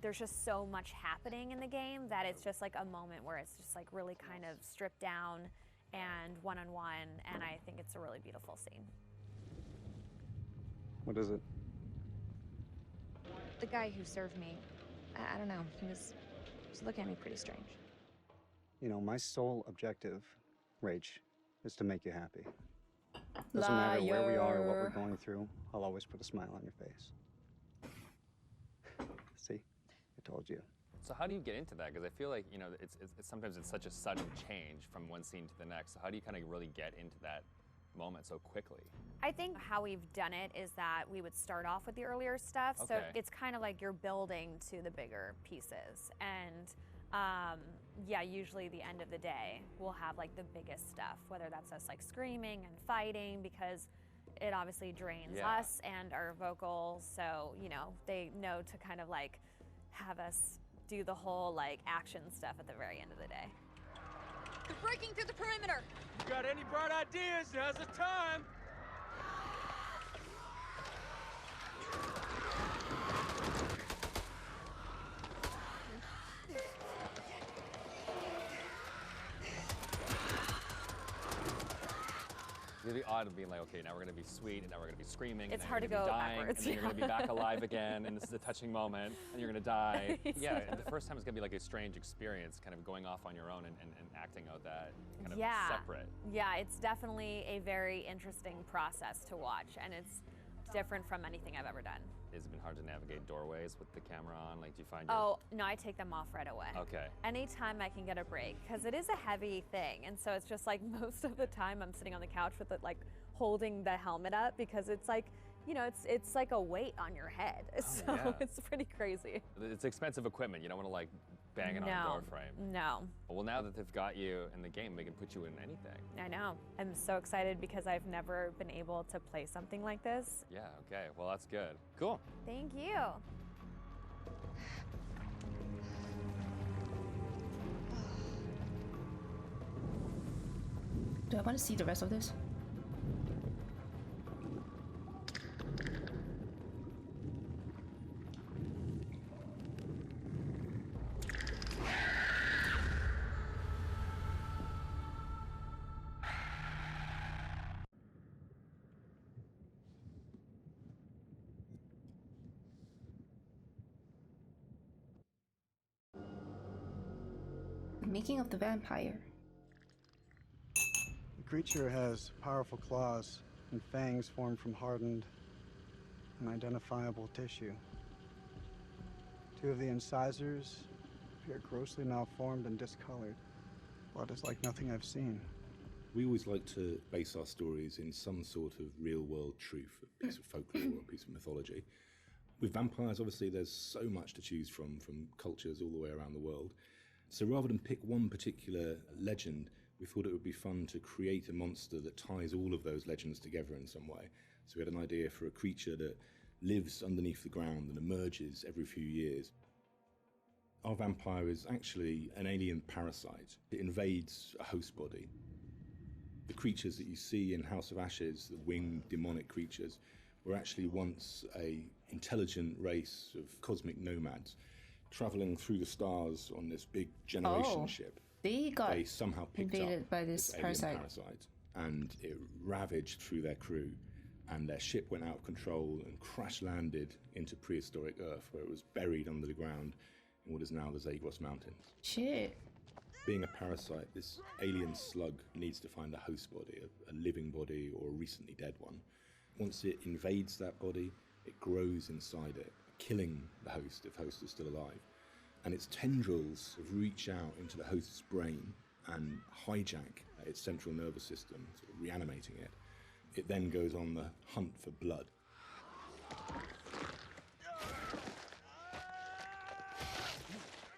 There's just so much happening in the game that it's just a moment where it's just really kind of stripped down and one-on-one, and I think it's a really beautiful scene. What is it? The guy who served me, I don't know, he was looking at me pretty strange. My sole objective, Rach, is to make you happy. Doesn't matter where we are or what we're going through, I'll always put a smile on your face. See? I told you. So how do you get into that? Because I feel like, it's sometimes it's such a sudden change from one scene to the next. So how do you kind of really get into that moment so quickly? I think how we've done it is that we would start off with the earlier stuff. So Okay. it's kind of like you're building to the bigger pieces. And usually the end of the day, we'll have the biggest stuff, whether that's us screaming and fighting, because it obviously drains us and our vocals. So, they know to kind of have us do the whole action stuff at the very end of the day. They're breaking through the perimeter! You got any bright ideas? Now's the time! It's really odd of being okay, now we're gonna be sweet, and now we're gonna be screaming. It's and hard then to you're go gonna be dying, backwards, and then you're gonna be back alive again, and this is a touching moment, and you're gonna die. Yeah, and the first time it's gonna be a strange experience, kind of going off on your own and acting out that kind of separate. Yeah, it's definitely a very interesting process to watch, and it's different from anything I've ever done. Has it been hard to navigate doorways with the camera on? Do you find Oh, no, I take them off right away. Okay. Anytime I can get a break, because it is a heavy thing, and so it's just most of the time I'm sitting on the couch with it holding the helmet up, because it's it's like a weight on your head. So it's pretty crazy. It's expensive equipment. You don't want to bang it on a door frame. No. Well, now that they've got you in the game, they can put you in anything. I know. I'm so excited because I've never been able to play something like this. Yeah, okay. Well, that's good. Cool. Thank you. Do I want to see the rest of this? The making of the vampire. The creature has powerful claws and fangs formed from hardened, unidentifiable tissue. 2 of the incisors appear grossly malformed and discolored. Blood is like nothing I've seen. We always like to base our stories in some sort of real-world truth, a piece of folklore or a piece of mythology. With vampires, obviously, there's so much to choose from cultures all the way around the world. So rather than pick one particular legend, we thought it would be fun to create a monster that ties all of those legends together in some way. So we had an idea for a creature that lives underneath the ground and emerges every few years. Our vampire is actually an alien parasite. It invades a host body. The creatures that you see in House of Ashes, the winged demonic creatures, were actually once an intelligent race of cosmic nomads traveling through the stars on this big generation ship. They somehow picked invaded up by this alien parasite, and it ravaged through their crew, and their ship went out of control and crash landed into prehistoric Earth, where it was buried under the ground in what is now the Zagros Mountains. Shit. Being a parasite, this alien slug needs to find a host body, a living body or a recently dead one. Once it invades that body, it grows inside it, killing the host if host is still alive. And its tendrils reach out into the host's brain and hijack its central nervous system, sort of reanimating it. It then goes on the hunt for blood.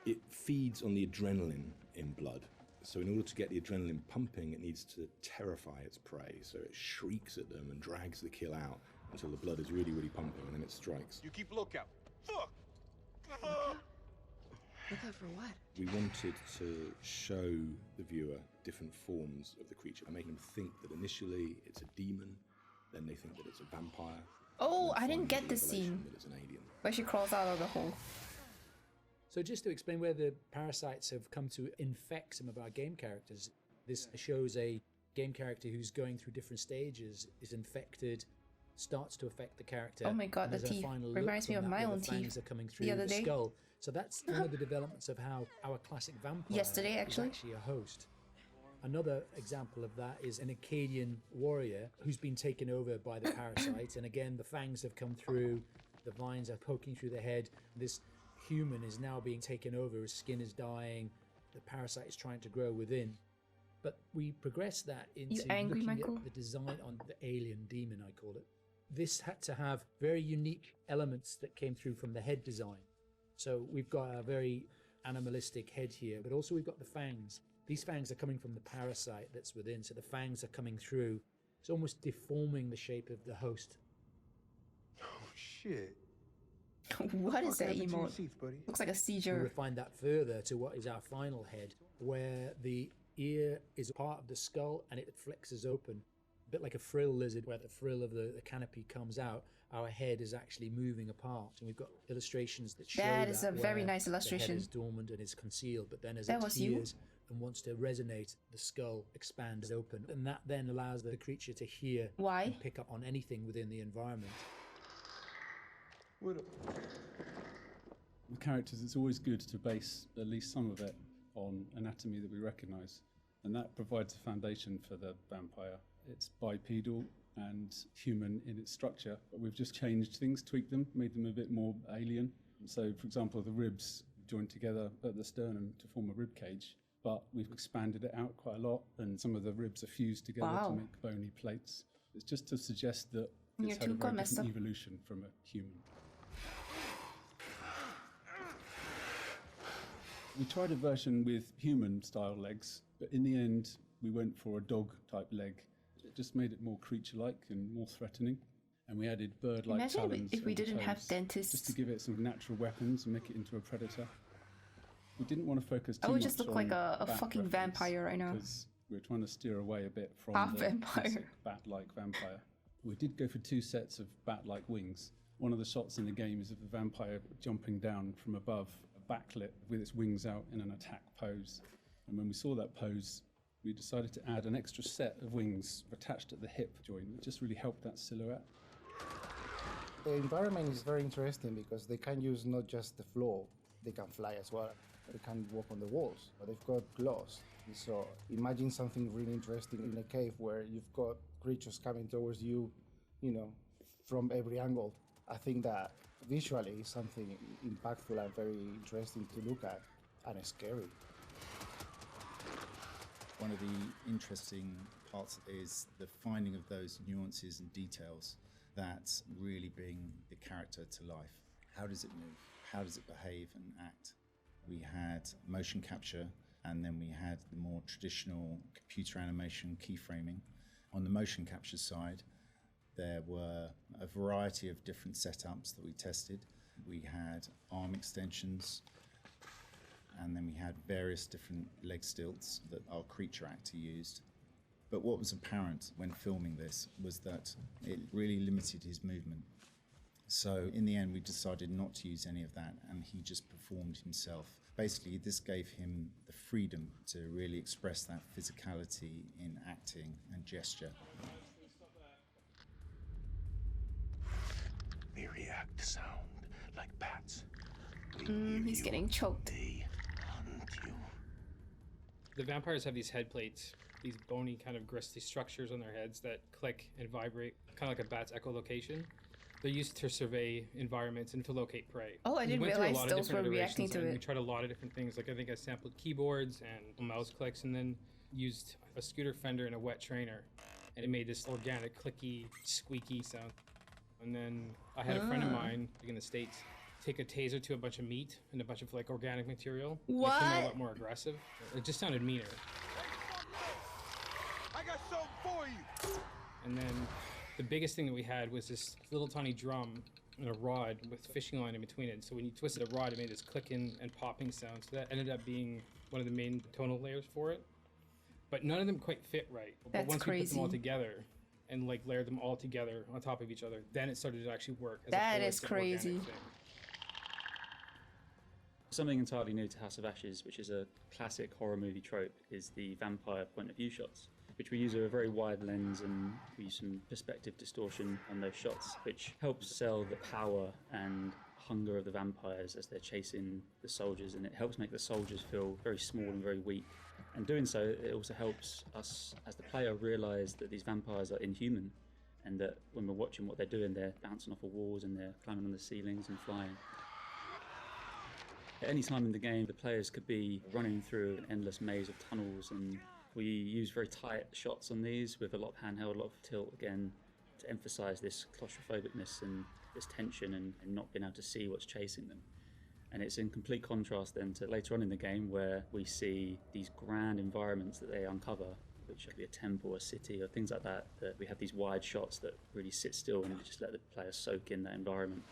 It feeds on the adrenaline in blood. So in order to get the adrenaline pumping, it needs to terrify its prey. So it shrieks at them and drags the kill out until the blood is really, really pumping, and then it strikes. You keep lookout. Fuck! Lookout for what? We wanted to show the viewer different forms of the creature by making them think that initially it's a demon, then they think that it's a vampire. Oh, I didn't get this scene that it's an alien. where she crawls out of the hole. So just to explain where the parasites have come to infect some of our game characters, this shows a game character who's going through different stages, is infected, starts to affect the character. Oh my god, and the there's a teeth final look reminds me from of that my where own the fangs teeth are coming through the other day. skull. So that's one of the developments of how our classic vampire Yesterday, actually. is actually a host. Another example of that is an Akkadian warrior who's been taken over by the parasite, and again the fangs have come through, the vines are poking through the head. This human is now being taken over, his skin is dying, the parasite is trying to grow within. But we progress that into angry, looking Michael? at the design on the alien demon, I call it. This had to have very unique elements that came through from the head design. So we've got a very animalistic head here, but also we've got the fangs. These fangs are coming from the parasite that's within, so the fangs are coming through. It's almost deforming the shape of the host. Oh, shit. What is that emote? Looks like a We seizure. refine that further to what is our final head, where the ear is part of the skull and it flexes open. A bit like a frill lizard, where the frill of the canopy comes out, our head is actually moving apart. And we've got illustrations that show That is a very where nice illustration. The head is dormant and is concealed, but then as That it was you? hears and wants to resonate, the skull expands open. And that then allows the creature to hear Why? and pick up on anything within the environment. With characters, it's always good to base at least some of it on anatomy that we recognise, and that provides a foundation for the vampire. It's bipedal and human in its structure, but we've just changed things, tweaked them, made them a bit more alien. So, for example, the ribs joined together at the sternum to form a rib cage, but we've expanded it out quite a lot, and some of the ribs are fused together Wow. to make bony plates. It's just to suggest that Your it's had a tube got very messed different up. evolution from a human. We tried a version with human-style legs, but in the end, we went for a dog-type leg. It just made it more creature-like and more threatening. And we added bird-like Imagine talons if we on the didn't have toes, dentists. just to give it some natural weapons and make it into a predator. We didn't want to focus too I would much just look on like a bat fucking reference, vampire right now. because we're trying to steer away a bit from Half the vampire. classic bat-like vampire. We did go for 2 sets of bat-like wings. One of the shots in the game is of the vampire jumping down from above, backlit with its wings out in an attack pose. And when we saw that pose, we decided to add an extra set of wings attached at the hip joint. It just really helped that silhouette. The environment is very interesting because they can use not just the floor, They can fly as well. They can walk on the walls, but they've got claws. So imagine something really interesting in a cave where you've got creatures coming towards you, you know, from every angle. I think that visually is something impactful and very interesting to look at, and scary. One of the interesting parts is the finding of those nuances and details that really bring the character to life. How does it move? How does it behave and act? We had motion capture, and then we had the more traditional computer animation keyframing. On the motion capture side, there were a variety of different setups that we tested. We had arm extensions, and then we had various different leg stilts that our creature actor used. But what was apparent when filming this was that it really limited his movement. So in the end, we decided not to use any of that, and he just performed himself. Basically, this gave him the freedom to really express that physicality in acting and gesture. They react to sound like bats. He's getting choked. The vampires have these head plates, these bony kind of gristly structures on their heads that click and vibrate, kind of like a bat's echolocation. They're used to survey environments and to locate prey. Oh, I didn't realize those were reacting to it. We tried a lot of different things. Like I think I sampled keyboards and mouse clicks, and then used a scooter fender and a wet trainer, and it made this organic, clicky, squeaky sound. And then I had a friend of mine, like in the States, take a taser to a bunch of meat and a bunch of like organic material. What? It came out a lot more aggressive. It just sounded meaner. I got something for you. And then the biggest thing that we had was this little tiny drum and a rod with fishing line in between it. So when you twisted a rod, it made this clicking and popping sound. So that ended up being one of the main tonal layers for it. But none of them quite fit right. But once we put them all together and like layered them all together on top of each other, then it started to actually work. As that is crazy. Something entirely new to House of Ashes, which is a classic horror movie trope, is the vampire point of view shots, which we use a very wide lens and we use some perspective distortion on those shots, which helps sell the power and hunger of the vampires as they're chasing the soldiers, and it helps make the soldiers feel very small and very weak. And doing so, it also helps us as the player realise that these vampires are inhuman, and that when we're watching what they're doing, they're bouncing off of walls and they're climbing on the ceilings and flying. At any time in the game, the players could be running through an endless maze of tunnels, and we use very tight shots on these with a lot of handheld, a lot of tilt again, to emphasise this claustrophobicness and this tension and not being able to see what's chasing them. And it's in complete contrast then to later on in the game where we see these grand environments that they uncover, which could be a temple, a city, or things like that, that we have these wide shots that really sit still and just let the player soak in that environment.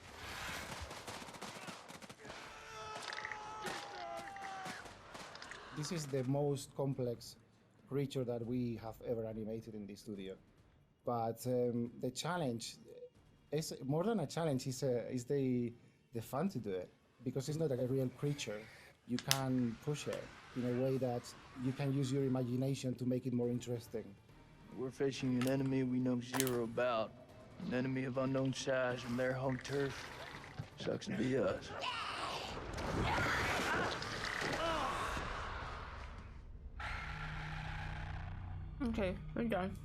This is the most complex creature that we have ever animated in the studio. But the challenge is more than a challenge, is the fun to do it. Because it's not a real creature. You can push it in a way that you can use your imagination to make it more interesting. We're facing an enemy we know zero about. An enemy of unknown size from their home turf. Sucks to be us. Okay, we're done.